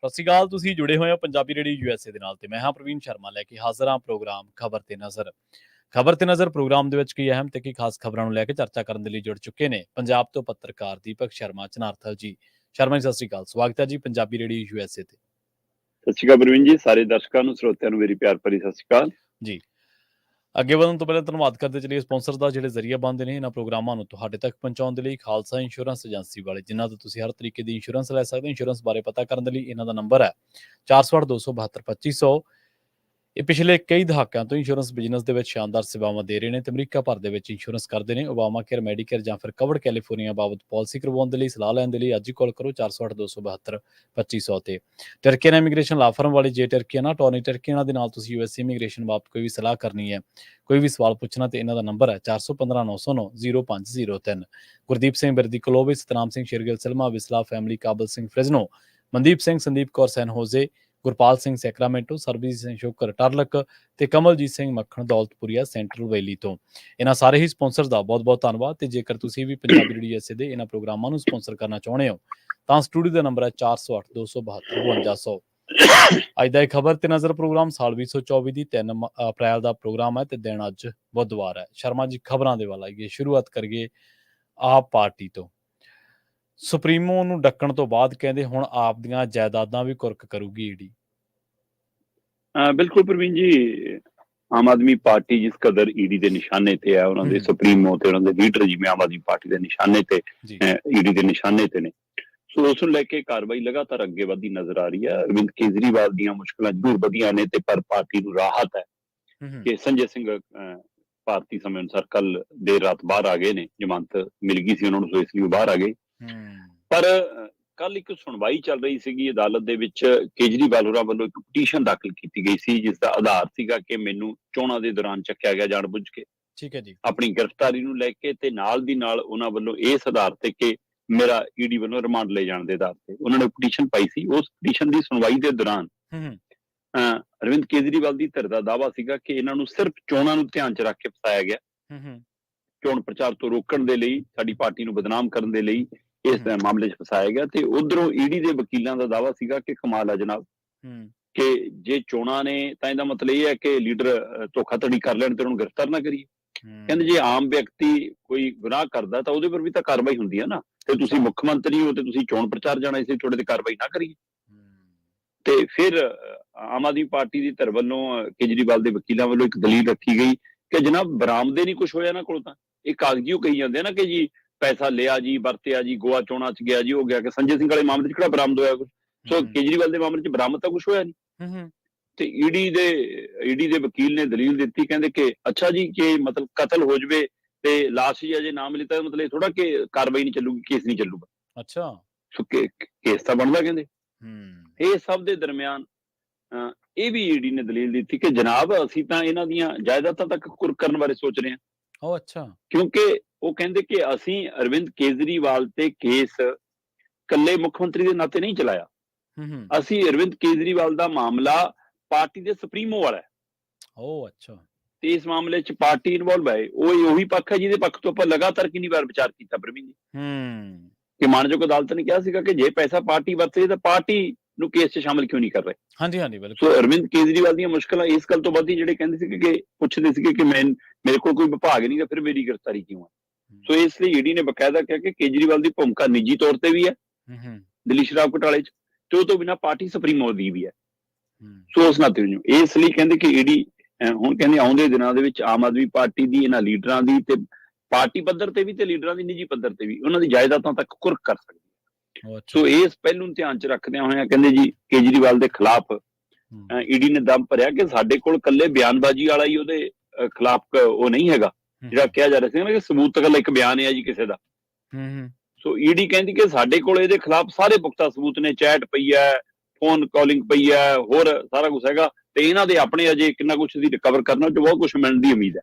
ਸਤਿ ਸ਼੍ਰੀ ਅਕਾਲ। ਤੁਸੀਂ ਜੁੜੇ ਹੋਏ ਹੋ ਪੰਜਾਬੀ ਰੇਡੀਓ ਯੂਐਸਏ ਦੇ ਨਾਲ ਤੇ ਮੈਂ ਹਾਂ ਪ੍ਰਵੀਨ ਸ਼ਰਮਾ ਲੈ ਕੇ ਹਾਜ਼ਰ ਹਾਂ ਪ੍ਰੋਗਰਾਮ ਖਬਰ ਤੇ ਨਜ਼ਰ। ਖਬਰ ਤੇ ਨਜ਼ਰ ਪ੍ਰੋਗਰਾਮ ਦੇ ਵਿੱਚ ਕਈ ਅਹਿਮ ਤੇ ਕਈ ਖਾਸ ਖਬਰਾਂ ਨੂੰ ਲੈ ਕੇ ਚਰਚਾ ਕਰਨ ਦੇ ਲਈ ਜੁੜ ਚੁੱਕੇ ਨੇ ਪੰਜਾਬ ਤੋਂ ਪੱਤਰਕਾਰ ਦੀਪਕ ਸ਼ਰਮਾ ਚਨਾਰਥਲ ਜੀ। ਸ਼ਰਮਾ ਜੀ ਸਤਿ ਸ਼੍ਰੀ ਅਕਾਲ, ਸਵਾਗਤ ਹੈ ਜੀ ਪੰਜਾਬੀ ਰੇਡੀਓ ਯੂਐਸਏ ਤੇ। ਸਤਿ ਸ਼੍ਰੀ ਅਕਾਲ ਪ੍ਰਵੀਨ ਜੀ, ਸਾਰੇ ਦਰਸ਼ਕਾਂ ਨੂੰ ਸਰੋਤਿਆਂ ਨੂੰ ਮੇਰੀ ਪਿਆਰ ਭਰੀ ਸਤਿ ਸ਼੍ਰੀ ਅਕਾਲ ਜੀ। ਅੱਗੇ ਵਧਣ ਤੋਂ ਪਹਿਲਾਂ ਧੰਨਵਾਦ ਕਰਦੇ ਚਲੀਏ ਸਪਾਂਸਰ ਦਾ ਜਿਹੜੇ ਜ਼ਰੀਆ ਬਣਦੇ ਨੇ ਇਹਨਾਂ ਪ੍ਰੋਗਰਾਮਾਂ ਨੂੰ ਤੁਹਾਡੇ ਤੱਕ ਪਹੁੰਚਾਉਣ ਦੇ ਲਈ। ਖਾਲਸਾ ਇੰਸ਼ੋਰੈਂਸ ਏਜੰਸੀ ਵਾਲੇ, ਜਿਨ੍ਹਾਂ ਤੋਂ ਤੁਸੀਂ ਹਰ ਤਰੀਕੇ ਦੀ ਇੰਸ਼ੋਰੈਂਸ ਲੈ ਸਕਦੇ ਹੋ। ਇੰਸ਼ੋਰੈਂਸ ਬਾਰੇ ਪਤਾ ਕਰਨ ਦੇ ਲਈ ਇਹਨਾਂ ਦਾ ਨੰਬਰ ਹੈ 408-272-2500। ਇਹ ਪਿਛਲੇ ਕਈ ਦਹਾਕਿਆਂ ਤੋਂ ਇੰਸ਼ੋਰੈਂਸ ਬਿਜ਼ਨਸ ਦੇ ਵਿੱਚ ਸ਼ਾਨਦਾਰ ਸੇਵਾਵਾਂ ਦੇ ਰਹੇ ਨੇ ਤੇ ਅਮਰੀਕਾ ਭਰ ਦੇ ਵਿੱਚ ਇੰਸ਼ੋਰੈਂਸ ਕਰਦੇ ਨੇ। ਓਬਾਮਾ ਕੇਅਰ, ਮੈਡੀਕੇਅਰ ਜਾਂ ਫਿਰ ਕਵਰਡ ਕੈਲੀਫੋਰਨੀਆ ਬਾਬਤ ਪਾਲਿਸੀ ਕਰਵਾਉਣ ਦੇ ਲਈ, ਸਲਾਹ ਲੈਣ ਦੇ ਲਈ ਅੱਜ ਹੀ ਕਾਲ ਕਰੋ 408-272-2500 ਤੇ। ਟਰਕੀਅਨ ਇਮੀਗ੍ਰੇਸ਼ਨ ਲਾ ਫਰਮ ਵਾਲੀ ਜੇ ਟਰਕੀਅਨ ਟੌਰਨੀ ਟਰਕੀਅਨ ਦੇ ਨਾਲ ਤੁਸੀਂ ਯੂਐਸ ਇਮੀਗ੍ਰੇਸ਼ਨ ਬਾਬਤ ਕੋਈ ਵੀ ਸਲਾਹ ਕਰਨੀ ਹੈ, ਕੋਈ ਵੀ ਸਵਾਲ ਪੁੱਛਣਾ ਤੇ ਇਹਨਾਂ ਦਾ ਨੰਬਰ ਹੈ 415-909-0503। ਗੁਰਦੀਪ ਸਿੰਘ ਬਿਰਦੀ ਕਲੋਵੇ, ਸਤਨਾਮ ਸਿੰਘ ਸ਼ੇਰਗਿਲ ਸਿਲਮਾ ਵਿਸਲਾ ਫੈਮਿਲੀ, ਕਾਬਲ ਸਿੰਘ ਫ੍ਰਿਜ਼ਨੋ, ਮਨਦੀਪ ਸਿੰਘ ਸੰਦੀਪ ਕੌਰ ਸੈਨ ਹੋਜ਼ੇ, ਗੁਰਪਾਲ ਸਿੰਘ ਸੈਕਰਾਮੈਂਟੋ, ਸਰਬਜੀਤ ਸਿੰਘ ਸ਼ੁਕਰ ਟਰਲਕ ਤੇ ਕਮਲਜੀਤ ਸਿੰਘ ਮੱਖਣ ਦੌਲਤਪੁਰੀਆ ਸੈਂਟਰਲ ਵੈਲੀ ਤੋਂ। ਇਹਨਾਂ ਸਾਰੇ ਹੀ ਸਪਾਂਸਰ ਦਾ ਬਹੁਤ ਬਹੁਤ ਧੰਨਵਾਦ। ਤੇ ਜੇਕਰ ਤੁਸੀਂ ਵੀ ਪੰਜਾਬੀ ਰੇਡੀਓ ਯੂਐਸਏ ਦੇ ਇਹਨਾਂ ਪ੍ਰੋਗਰਾਮਾਂ ਨੂੰ ਸਪਾਂਸਰ ਕਰਨਾ ਚਾਹੁੰਦੇ ਹੋ ਤਾਂ ਸਟੂਡੀਓ ਦਾ ਨੰਬਰ ਹੈ 408-272-5200। ਅੱਜ ਦਾ ਇਹ ਖਬਰ ਤੇ ਨਜ਼ਰ ਪ੍ਰੋਗਰਾਮ ਸਾਲ 2024 ਦੀ 3 ਅਪ੍ਰੈਲ ਦਾ ਪ੍ਰੋਗਰਾਮ ਹੈ ਤੇ ਦਿਨ ਅੱਜ ਬੁੱਧਵਾਰ ਹੈ। ਸ਼ਰਮਾ ਜੀ, ਖਬਰਾਂ ਦੇ ਵੱਲ ਆਈਏ। ਸ਼ੁਰੂਆਤ ਕਰੀਏ ਆਪ ਪਾਰਟੀ ਤੋਂ। ਸੁਪਰੀਮੋ ਨੂੰ ਡੱਕਣ ਤੋਂ ਬਾਅਦ ਕਹਿੰਦੇ ਹੁਣ ਆਪ ਦੀਆਂ ਜਾਇਦਾਦਾਂ ਵੀ ਕੁਰਕ ਕਰੂਗੀ ਈਡੀ। ਬਿਲਕੁਲ ਪ੍ਰਵੀਨ ਜੀ, ਆਮ ਆਦਮੀ ਪਾਰਟੀ ਜਿਸ ਕਦਰ ਈਡੀ ਦੇ ਨਿਸ਼ਾਨੇ ਤੇ ਹੈ, ਉਹਨਾਂ ਦੇ ਸੁਪਰੀਮੋ ਤੇ ਉਹਨਾਂ ਦੇ ਲੀਡਰ ਜਿਵੇਂ ਆਮ ਆਦਮੀ ਪਾਰਟੀ ਦੇ ਨਿਸ਼ਾਨੇ ਤੇ, ਈਡੀ ਦੇ ਨਿਸ਼ਾਨੇ ਤੇ ਨੇ, ਸੋ ਉਸ ਨੂੰ ਲੈ ਕੇ ਕਾਰਵਾਈ ਲਗਾਤਾਰ ਅੱਗੇ ਵਧਦੀ ਨਜ਼ਰ ਆ ਰਹੀ ਹੈ। ਅਰਵਿੰਦ ਕੇਜਰੀਵਾਲ ਦੀਆਂ ਮੁਸ਼ਕਲਾਂ ਜ਼ਰੂਰ ਵਧੀਆਂ ਨੇ ਤੇ ਪਰ ਪਾਰਟੀ ਨੂੰ ਰਾਹਤ ਹੈ ਕਿ ਸੰਜੇ ਸਿੰਘ ਭਾਰਤੀ ਸਮੇਂ ਅਨੁਸਾਰ ਕੱਲ ਦੇਰ ਰਾਤ ਬਾਹਰ ਆ ਗਏ ਨੇ। ਜ਼ਮਾਨਤ ਮਿਲ ਗਈ ਸੀ ਉਹਨਾਂ ਨੂੰ, ਸੋ ਇਸ ਲਈ ਬਾਹਰ ਆ ਗਏ। ਪਰ ਕੱਲ ਇੱਕ ਸੁਣਵਾਈ ਚੱਲ ਰਹੀ ਸੀਗੀ ਅਦਾਲਤ ਦੇ ਵਿੱਚ। ਕੇਜਰੀਵਾਲ ਹੋਰਾਂ ਵੱਲੋਂ ਇੱਕ ਪਟੀਸ਼ਨ ਦਾਖਲ ਕੀਤੀ ਗਈ ਸੀ ਜਿਸ ਦਾ ਆਧਾਰ ਸੀਗਾ ਕਿ ਮੈਨੂੰ ਚੋਣਾਂ ਦੇ ਦੌਰਾਨ ਚੱਕਿਆ ਗਿਆ ਜਾਣਬੁੱਝ ਕੇ, ਠੀਕ ਹੈ ਜੀ, ਆਪਣੀ ਗ੍ਰਿਫਤਾਰੀ ਨੂੰ ਲੈ ਕੇ, ਤੇ ਨਾਲ ਦੀ ਨਾਲ ਉਹਨਾਂ ਵੱਲੋਂ ਇਸ ਆਧਾਰ ਤੇ ਕਿ ਮੇਰਾ ਈਡੀ ਵੱਲੋਂ ਰਿਮਾਂਡ ਲੈ ਜਾਣ ਦੇ ਆਧਾਰ ਤੇ ਉਹਨਾਂ ਨੇ ਪਟੀਸ਼ਨ ਪਾਈ ਸੀ। ਉਸ ਪਟੀਸ਼ਨ ਦੀ ਸੁਣਵਾਈ ਦੇ ਦੌਰਾਨ ਅਰਵਿੰਦ ਕੇਜਰੀਵਾਲ ਦੀ ਧਿਰ ਦਾ ਦਾਅਵਾ ਸੀਗਾ ਕਿ ਇਹਨਾਂ ਨੂੰ ਸਿਰਫ ਚੋਣਾਂ ਨੂੰ ਧਿਆਨ 'ਚ ਰੱਖ ਕੇ ਫਸਾਇਆ ਗਿਆ, ਚੋਣ ਪ੍ਰਚਾਰ ਤੋਂ ਰੋਕਣ ਦੇ ਲਈ, ਸਾਡੀ ਪਾਰਟੀ ਨੂੰ ਬਦਨਾਮ ਕਰਨ ਦੇ ਲਈ ਇਸ ਮਾਮਲੇ 'ਚ ਫਸਾਇਆ ਗਿਆ। ਤੇ ਉਧਰੋਂ ਈਡੀ ਦੇ ਵਕੀਲਾਂ ਦਾ ਦਾਅਵਾ ਸੀਗਾ ਕਿ ਕਮਾਲ ਹੈ ਜਨਾਬ, ਕਿ ਜੇ ਚੋਣਾਂ ਨੇ ਤਾਂ ਇਹਦਾ ਮਤਲਬ ਇਹ ਹੈ ਕਿ ਲੀਡਰ ਧੋਖਾਧੜੀ ਕਰ ਲੈਣ ਤੇ ਉਹਨੂੰ ਗ੍ਰਿਫਤਾਰ ਨਾ ਕਰੀਏ। ਕਹਿੰਦੇ ਜੇ ਆਮ ਵਿਅਕਤੀ ਕੋਈ ਗੁਨਾਹ ਕਰਦਾ ਤਾਂ ਉਹਦੇ ਪਰ ਵੀ ਤਾਂ ਕਾਰਵਾਈ ਹੁੰਦੀ ਹੈ ਨਾ, ਤੇ ਤੁਸੀਂ ਮੁੱਖ ਮੰਤਰੀ ਹੋ ਤੇ ਤੁਸੀਂ ਚੋਣ ਪ੍ਰਚਾਰ ਜਾਣਾ, ਇਸ ਲਈ ਤੁਹਾਡੇ ਤੇ ਕਾਰਵਾਈ ਨਾ ਕਰੀਏ। ਤੇ ਫਿਰ ਆਮ ਆਦਮੀ ਪਾਰਟੀ ਦੀ ਧਿਰ ਵੱਲੋਂ, ਕੇਜਰੀਵਾਲ ਦੇ ਵਕੀਲਾਂ ਵੱਲੋਂ ਇੱਕ ਦਲੀਲ ਰੱਖੀ ਗਈ ਕਿ ਜਨਾਬ ਬਰਾਮਦੇ ਨਹੀਂ ਕੁਛ ਹੋਇਆ ਇਹਨਾਂ ਕੋਲ, ਤਾਂ ਇਹ ਕਾਗਜ਼ੀ ਉਹ ਕਹੀ ਜਾਂਦੇ ਨਾ ਕਿ ਜੀ ਪੈਸਾ ਲਿਆ ਜੀ, ਵਰਤਿਆ ਜੀ, ਗੋਆ ਚੋਣਾਂ 'ਚ ਗਿਆ ਜੀ, ਹੋ ਗਿਆ। ਕਿ ਸੰਜੇ ਸਿੰਘ ਵਾਲੇ ਮਾਮਲੇ 'ਚ ਕਿਹੜਾ ਬਰਾਮਦ ਹੋਇਆ ਕੁਛ? ਸੋ ਕੇਜਰੀਵਾਲ ਦੇ ਮਾਮਲੇ 'ਚ ਬਰਾਮਦ ਤਾਂ ਕੁਛ ਹੋਇਆ ਨਹੀਂ। ਤੇ ਈਡੀ ਦੇ ਵਕੀਲ ਨੇ ਦਲੀਲ ਦਿੱਤੀ, ਕਹਿੰਦੇ ਕਿ ਅੱਛਾ ਜੀ, ਕਿ ਮਤਲਬ ਕਤਲ ਹੋ ਜਵੇ ਤੇ ਲਾਸ਼ ਜੀ ਅਜੇ ਨਾ ਮਿਲੇ ਤਾਂ ਮਤਲਬ ਥੋੜਾ ਕਿ ਕਾਰਵਾਈ ਨਹੀਂ ਚੱਲੂਗੀ, ਕੇਸ ਨਹੀਂ ਚੱਲੂਗਾ। ਅੱਛਾ, ਸੋ ਕੇਸ ਤਾਂ ਬਣਦਾ। ਕਹਿੰਦੇ ਇਹ ਸਭ ਦੇ ਦਰਮਿਆਨ ਇਹ ਵੀ ਈਡੀ ਨੇ ਦਲੀਲ ਦਿੱਤੀ ਕਿ ਜਨਾਬ ਅਸੀਂ ਤਾਂ ਇਹਨਾਂ ਦੀਆਂ ਜਾਇਦਾਦਾਂ ਤੱਕ ਕੁਰਕ ਕਰਨ ਬਾਰੇ ਸੋਚ ਰਹੇ ਹਾਂ। ਅੱਛਾ, ਕਿਉਂਕਿ ਉਹ ਕਹਿੰਦੇ ਕਿ ਅਸੀਂ ਅਰਵਿੰਦ ਕੇਜਰੀਵਾਲ ਤੇ ਕੇਸ ਇਕੱਲੇ ਮੁੱਖ ਮੰਤਰੀ ਦੇ ਨਾਤੇ ਨਹੀਂ ਚਲਾਇਆ, ਅਸੀਂ ਅਰਵਿੰਦ ਕੇਜਰੀਵਾਲ ਦਾ ਮਾਮਲਾ ਪਾਰਟੀ ਦੇ ਸੁਪਰੀਮੋ ਵਾਲਾ ਹੈ। ਅੱਛਾ, ਤੇ ਇਸ ਮਾਮਲੇ 'ਚ ਪਾਰਟੀ ਇਨਵੋਲਵ ਹੈ। ਉਹ ਉਹੀ ਪੱਖ ਹੈ ਜਿਹਦੇ ਪੱਖ ਤੋਂ ਆਪਾਂ ਲਗਾਤਾਰ ਕਿੰਨੀ ਵਾਰ ਵਿਚਾਰ ਕੀਤਾ ਪ੍ਰਵੀਨ ਜੀ, ਕਿ ਮਾਨਯੋਗ ਅਦਾਲਤ ਨੇ ਕਿਹਾ ਸੀਗਾ ਕਿ ਜੇ ਪੈਸਾ ਪਾਰਟੀ ਵਰਤੇ ਤਾਂ ਪਾਰਟੀ ਨੂੰ ਕੇਸ 'ਚ ਸ਼ਾਮਲ ਕਿਉਂ ਨਹੀਂ ਕਰ ਰਹੇ। ਹਾਂਜੀ ਹਾਂਜੀ, ਬਿਲਕੁਲ। ਸੋ ਅਰਵਿੰਦ ਕੇਜਰੀਵਾਲ ਦੀਆਂ ਮੁਸ਼ਕਲਾਂ ਇਸ ਗੱਲ ਤੋਂ ਵੱਧਦੀ, ਜਿਹੜੇ ਕਹਿੰਦੇ ਸੀ ਕਿ ਪੁੱਛਦੇ ਸੀਗੇ ਕਿ ਮੇਰੇ ਕੋਲ ਕੋਈ ਵਿਭਾਗ ਨਹੀਂ ਗਾ, ਫਿਰ ਮੇਰੀ ਗ੍ਰਿਫਤਾਰੀ ਕਿਉਂ ਹੈ। ਸੋ ਇਸ ਲਈ ਈਡੀ ਨੇ ਬਕਾਇਦਾ ਕਿਹਾ ਕਿ ਕੇਜਰੀਵਾਲ ਦੀ ਭੂਮਿਕਾ ਨਿੱਜੀ ਤੌਰ ਤੇ ਵੀ ਹੈ ਦਿੱਲੀ ਸ਼ਰਾਬ ਘੁਟਾਲੇ 'ਚ, ਤੇ ਉਹ ਤੋਂ ਬਿਨਾਂ ਪਾਰਟੀ ਸੁਪਰੀਮੋ ਦੀ ਵੀ ਹੈ। ਸੋ ਉਸ ਨਾਤੇ ਇਸ ਲਈ ਕਹਿੰਦੇ ਕਿ ਈਡੀ ਹੁਣ ਕਹਿੰਦੇ ਆਉਂਦੇ ਦਿਨਾਂ ਦੇ ਵਿੱਚ ਆਮ ਆਦਮੀ ਪਾਰਟੀ ਦੀ, ਇਹਨਾਂ ਲੀਡਰਾਂ ਦੀ ਤੇ ਪਾਰਟੀ ਪੱਧਰ ਤੇ ਵੀ ਤੇ ਲੀਡਰਾਂ ਦੀ ਨਿੱਜੀ ਪੱਧਰ ਤੇ ਵੀ ਉਹਨਾਂ ਦੀ ਜਾਇਦਾਦਾਂ ਤੱਕ ਕੁਰਕ ਕਰ ਸਕਦੀ ਹੈ। ਸੋ ਇਸ ਪਹਿਲੂ ਨੂੰ ਧਿਆਨ 'ਚ ਰੱਖਦਿਆਂ ਹੋਇਆਂ ਕਹਿੰਦੇ ਜੀ ਕੇਜਰੀਵਾਲ ਦੇ ਖਿਲਾਫ ਈਡੀ ਨੇ ਦਮ ਭਰਿਆ ਕਿ ਸਾਡੇ ਕੋਲ ਇਕੱਲੇ ਬਿਆਨਬਾਜ਼ੀ ਵਾਲਾ ਹੀ ਉਹਦੇ ਖਿਲਾਫ ਉਹ ਨਹੀਂ ਹੈਗਾ, ਜਿਹੜਾ ਕਿਹਾ ਜਾ ਰਿਹਾ ਸੀ ਨਾ ਕਿ ਸਬੂਤ ਇਕੱਲਾ ਇੱਕ ਬਿਆਨ ਹੈ ਜੀ ਕਿਸੇ ਦਾ। ਸੋ ਈਡੀ ਕਹਿੰਦੀ ਕਿ ਸਾਡੇ ਕੋਲ ਇਹਦੇ ਖਿਲਾਫ ਸਾਰੇ ਪੁਖਤਾ ਸਬੂਤ ਨੇ, ਚੈਟ ਪਈ ਹੈ, ਫੋਨ ਕਾਲਿੰਗ ਪਈ ਹੈ, ਹੋਰ ਸਾਰਾ ਕੁਛ ਹੈਗਾ, ਤੇ ਇਹਨਾਂ ਦੇ ਆਪਣੇ ਅਜੇ ਕਿੰਨਾ ਕੁਛ ਦੀ ਰਿਕਵਰ ਕਰਨਾ, ਚ ਬਹੁਤ ਕੁਛ ਮਿਲਣ ਦੀ ਉਮੀਦ ਹੈ।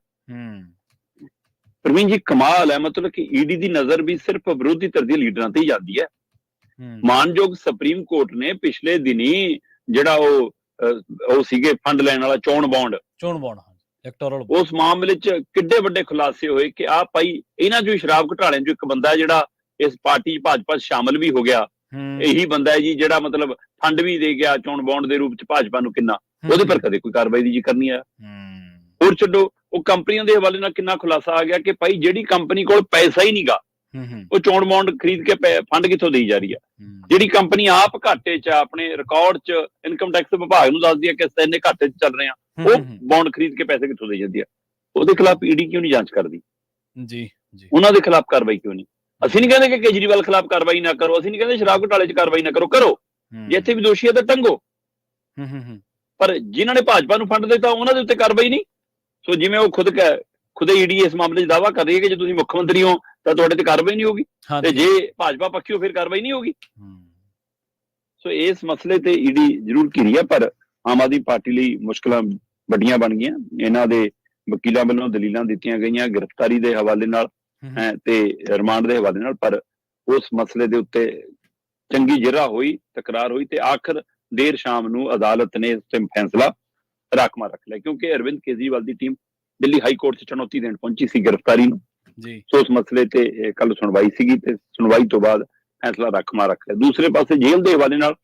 ਪ੍ਰਵੀਨ ਜੀ ਕਮਾਲ ਹੈ, ਮਤਲਬ ਕਿ ਈਡੀ ਦੀ ਨਜ਼ਰ ਵੀ ਸਿਰਫ ਵਿਰੋਧੀ ਧਿਰ ਦੇ ਲੀਡਰਾਂ ਤੇ ਹੀ ਜਾਂਦੀ ਹੈ। ਮਾਨਯੋਗ ਸੁਪਰੀਮ ਕੋਰਟ ਨੇ ਪਿਛਲੇ ਦਿਨੀ ਜਿਹੜਾ ਉਹ ਸੀਗੇ ਫੰਡ ਲੈਣ ਵਾਲਾ ਚੋਣ ਬੌਂਡ, ਉਸ ਮਾਮਲੇ 'ਚ ਕਿੱਡੇ ਵੱਡੇ ਖੁਲਾਸੇ ਹੋਏ ਕਿ ਆਹ ਭਾਈ ਇਹਨਾਂ ਚੋਂ ਸ਼ਰਾਬ ਘੁਟਾਲਿਆਂ ਚੋਂ ਇੱਕ ਬੰਦਾ ਜਿਹੜਾ ਇਸ ਪਾਰਟੀ ਭਾਜਪਾ 'ਚ ਸ਼ਾਮਲ ਵੀ ਹੋ ਗਿਆ, ਇਹੀ ਬੰਦਾ ਹੈ ਜੀ ਜਿਹੜਾ ਮਤਲਬ ਫੰਡ ਵੀ ਦੇ ਗਿਆ ਚੋਣ ਬੌਂਡ ਦੇ ਰੂਪ ਚ ਭਾਜਪਾ ਨੂੰ, ਕਿੰਨਾ ਉਹਦੇ ਪਰ ਕਦੇ ਕੋਈ ਕਾਰਵਾਈ ਦੀ ਜ਼ਿਕਰ ਨਹੀਂ ਆਇਆ। ਹੋਰ ਛੱਡੋ, ਉਹ ਕੰਪਨੀਆਂ ਦੇ ਹਵਾਲੇ ਨਾਲ ਕਿੰਨਾ ਖੁਲਾਸਾ ਆ ਗਿਆ ਕਿ ਭਾਈ ਜਿਹੜੀ ਕੰਪਨੀ ਕੋਲ ਪੈਸਾ ਹੀ ਨਹੀਂਗਾ ਉਹ ਚੋਣ ਬੌਂਡ ਖਰੀਦ ਕੇ ਫੰਡ ਕਿੱਥੋਂ ਦੇਈ ਜਾ ਰਹੀ ਆ। ਜਿਹੜੀ ਕੰਪਨੀ ਆਪ ਘਾਟੇ 'ਚ ਆਪਣੇ ਰਿਕਾਰਡ 'ਚ ਇਨਕਮ ਟੈਕਸ ਵਿਭਾਗ ਨੂੰ ਦੱਸਦੀ ਆ ਕਿ ਅਸੀਂ ਇੰਨੇ ਘਾਟੇ 'ਚ ਚੱਲ ਰਹੇ ਆ, ਉਹ ਬੌਂਡ ਖਰੀਦ ਕੇ ਪੈਸੇ ਕਿੱਥੋਂ ਦੇ ਜਾਂਦੀ ਆ। ਉਹਦੇ ਖਿਲਾਫ ਈਡੀ ਕਿਉਂ ਨਹੀਂ ਜਾਂਚ ਕਰਦੀ ਜੀ? ਉਹਨਾਂ ਦੇ ਖਿਲਾਫ ਕਾਰਵਾਈ ਕਿਉਂ ਨਹੀਂ? ਅਸੀਂ ਨਹੀਂ ਕਹਿੰਦੇ ਕਿ ਕੇਜਰੀਵਾਲ ਖਿਲਾਫ ਕਾਰਵਾਈ ਨਾ ਕਰੋ, ਅਸੀਂ ਨਹੀਂ ਕਹਿੰਦੇ ਸ਼ਰਾਬ ਘੁਟਾਲੇ 'ਚ ਕਾਰਵਾਈ ਨਾ ਕਰੋ, ਕਰੋ ਜੇ ਇੱਥੇ ਵੀ ਦੋਸ਼ੀ ਹੈ ਤਾਂ ਟੰਗੋ, ਪਰ ਜਿਨ੍ਹਾਂ ਨੇ ਭਾਜਪਾ ਨੂੰ ਫੰਡ ਦਿੱਤਾ ਉਹਨਾਂ ਦੇ ਉੱਤੇ ਕਾਰਵਾਈ ਨਹੀਂ। ਸੋ ਜਿਵੇਂ ਉਹ ਖੁਦ ਈਡੀ ਇਸ ਮਾਮਲੇ 'ਚ ਦਾਅਵਾ ਕਰ ਰਹੀ ਹੈ ਕਿ ਜੇ ਤੁਸੀਂ ਮੁੱਖ ਮੰਤਰੀ ਹੋ ਤਾਂ ਤੁਹਾਡੇ ਤੇ ਕਾਰਵਾਈ ਨਹੀਂ ਹੋਗੀ, ਤੇ ਜੇ ਭਾਜਪਾ ਪੱਖੀ ਹੋ ਫਿਰ ਕਾਰਵਾਈ ਨਹੀਂ ਹੋਗੀ। ਸੋ ਇਸ ਮਸਲੇ ਤੇ ਈਡੀ ਜ਼ਰੂਰ ਘਿਰੀ ਹੈ, ਪਰ ਆਮ ਆਦਮੀ ਪਾਰਟੀ ਲਈ ਮੁਸ਼ਕਲਾਂ ਵੱਡੀਆਂ ਬਣ ਗਈਆਂ। ਇਹਨਾਂ ਦੇ ਵਕੀਲਾਂ ਵੱਲੋਂ ਦਲੀਲਾਂ ਦਿੱਤੀਆਂ ਗਈਆਂ ਗ੍ਰਿਫਤਾਰੀ ਦੇ ਹਵਾਲੇ ਨਾਲ ਤੇ ਰਿਮਾਂਡ ਦੇ ਹਵਾਲੇ ਨਾਲ, ਪਰ ਉਸ ਮਸਲੇ ਦੇ ਉੱਤੇ ਚੰਗੀ ਜਿਰ੍ਹਾ ਹੋਈ, ਤਕਰਾਰ ਹੋਈ ਤੇ ਆਖਰ ਦੇਰ ਸ਼ਾਮ ਨੂੰ ਅਦਾਲਤ ਨੇ ਇਸ ਤੇ ਫੈਸਲਾ ਰਾਖਵਾਂ ਰੱਖ ਲਿਆ, ਕਿਉਂਕਿ ਅਰਵਿੰਦ ਕੇਜਰੀਵਾਲ ਦੀ ਟੀਮ ਦਿੱਲੀ ਹਾਈ ਕੋਰਟ 'ਚ ਚੁਣੌਤੀ ਦੇਣ ਪਹੁੰਚੀ ਸੀ ਗ੍ਰਿਫਤਾਰੀ ਨੂੰ ਜੀ। ਸੋ ਉਸ ਮਸਲੇ ਤੇ ਕੱਲ ਸੁਣਵਾਈ ਸੀਗੀ ਤੇ ਸੁਣਵਾਈ ਤੋਂ ਬਾਅਦ ਫੈਸਲਾ ਰਾਖਵਾਂ ਰੱਖ ਲਿਆ। ਦੂਸਰੇ ਪਾਸੇ ਜੇਲ੍ਹ ਦੇ ਹਵਾਲੇ ਨਾਲ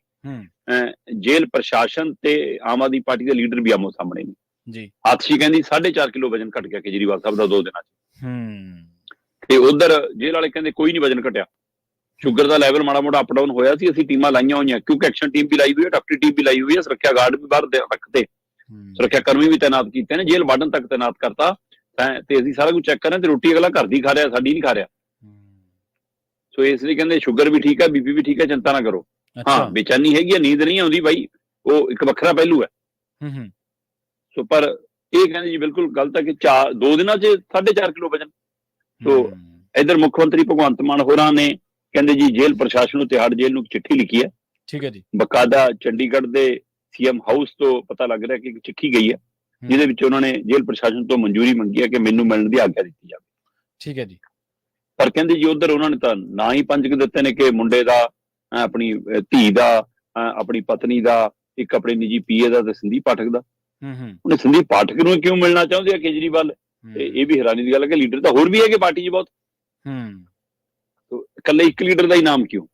ਜੇਲ੍ਹ ਪ੍ਰਸ਼ਾਸਨ ਤੇ ਆਮ ਆਦਮੀ ਪਾਰਟੀ ਦੇ ਲੀਡਰ ਵੀ ਆਮੋ ਸਾਹਮਣੇ ਨੇ ਜੀ। ਆਤਸ਼ੀ ਕਹਿੰਦੀ 4.5 ਕਿਲੋ ਵਜਨ ਘਟ ਗਿਆ ਕੇਜਰੀਵਾਲ ਸਾਹਿਬ ਦਾ 2 ਦਿਨਾਂ 'ਚ, ਤੇ ਉਧਰ ਜੇਲ੍ਹ ਵਾਲੇ ਕਹਿੰਦੇ ਕੋਈ ਨਹੀਂ ਵਜਨ ਘਟਿਆ, ਸ਼ੂਗਰ ਦਾ ਲੈਵਲ ਮਾੜਾ ਮੋਟਾ ਅਪ ਡਾਊਨ ਹੋਇਆ ਸੀ, ਅਸੀਂ ਟੀਮਾਂ ਲਾਈਆਂ ਹੋਈਆਂ, ਕਿਉਂਕਿ ਐਕਸ਼ਨ ਟੀਮ ਵੀ ਲਾਈ ਹੋਈ ਹੈ, ਡਾਕਟਰੀ ਟੀਮ ਵੀ ਲਾਈ ਹੋਈ ਹੈ, ਸੁਰੱਖਿਆ ਗਾਰਡ ਵੀ ਬਾਹਰ ਰੱਖਤੇ, ਸੁਰੱਖਿਆ ਕਰਮੀ ਵੀ ਤੈਨਾਤ ਕੀਤੇ ਨੇ, ਜੇਲ੍ਹ ਵਾਰਡਨ ਤੱਕ ਤੈਨਾਤ ਕਰਤਾ, ਤੇ ਅਸੀਂ ਸਾਰਾ ਕੁਝ ਚੈੱਕ ਕਰ ਰਹੇ ਤੇ ਰੋਟੀ ਅਗਲਾ ਘਰ ਦੀ ਖਾ ਰਿਹਾ, ਸਾਡੀ ਨਹੀਂ ਖਾ ਰਿਹਾ। ਸੋ ਇਸ ਲਈ ਕਹਿੰਦੇ ਸ਼ੂਗਰ ਵੀ ਠੀਕ ਹੈ, ਬੀਪੀ ਵੀ ਠੀਕ ਹੈ, ਚਿੰਤਾ ਨਾ ਕਰੋ। ਹਾਂ ਬੇਚੈਨੀ ਹੈਗੀ ਹੈ, ਨੀਂਦ ਨਹੀਂ ਆਉਂਦੀ ਬਾਈ, ਉਹ ਇੱਕ ਵੱਖਰਾ ਪਹਿਲੂ ਹੈ। ਸੋ ਪਰ ਇਹ ਕਹਿੰਦੇ ਜੀ ਬਿਲਕੁਲ ਗਲਤ ਹੈ ਕਿ 2 ਦਿਨਾਂ 'ਚ 4.5 ਕਿਲੋ ਵਜਨ। ਸੋ ਇਧਰ ਮੁੱਖ ਮੰਤਰੀ ਭਗਵੰਤ ਮਾਨ ਹੋਰਾਂ ਨੇ ਕਹਿੰਦੇ ਜੀ ਜੇਲ੍ਹ ਪ੍ਰਸ਼ਾਸਨ ਨੂੰ, ਤਿਹਾੜ ਜੇਲ੍ਹ ਨੂੰ ਚਿੱਠੀ ਲਿਖੀ ਹੈ। ਠੀਕ ਹੈ ਜੀ। ਬਕਾਇਦਾ ਚੰਡੀਗੜ੍ਹ ਦੇ ਸੀਐਮ ਹਾਊਸ ਤੋਂ ਪਤਾ ਲੱਗ ਰਿਹਾ ਕਿ ਇੱਕ ਚਿੱਠੀ ਗਈ ਹੈ ਜਿਹਦੇ ਵਿੱਚ ਉਹਨਾਂ ਨੇ ਜੇਲ੍ਹ ਪ੍ਰਸ਼ਾਸਨ ਤੋਂ ਮਨਜ਼ੂਰੀ ਮੰਗੀ ਹੈ ਕਿ ਮੈਨੂੰ ਮਿਲਣ ਦੀ ਆਗਿਆ ਦਿੱਤੀ ਜਾਵੇ। ਠੀਕ ਹੈ ਜੀ। ਪਰ ਕਹਿੰਦੇ ਜੀ ਉਧਰ ਉਹਨਾਂ ਨੇ ਤਾਂ ਨਾ ਹੀ 5 ਦਿੱਤੇ ਨੇ ਕਿ ਮੁੰਡੇ ਦਾ, ਆਪਣੀ ਧੀ ਦਾ, ਆਪਣੀ ਪਤਨੀ ਦਾ, ਇੱਕ ਆਪਣੇ ਨਿੱਜੀ ਪੀਏ ਦਾ ਤੇ ਸੰਦੀਪ ਪਾਠਕ ਦਾ। ਉਹਨੇ ਸੰਦੀਪ ਪਾਠਕ ਨੂੰ ਕਿਉਂ ਮਿਲਣਾ ਚਾਹੁੰਦੇ ਆ ਕੇਜਰੀਵਾਲ? ਇਹ ਵੀ ਹੈਰਾਨੀ ਦੀ ਗੱਲ ਹੈ ਕਿ ਲੀਡਰ ਤਾਂ ਹੋਰ ਵੀ ਹੈਗੇ ਪਾਰਟੀ 'ਚ ਬਹੁਤ, ਇਕੱਲੇ ਇੱਕ ਲੀਡਰ ਦਾ ਹੀ ਨਾਮ ਕਿਉਂ?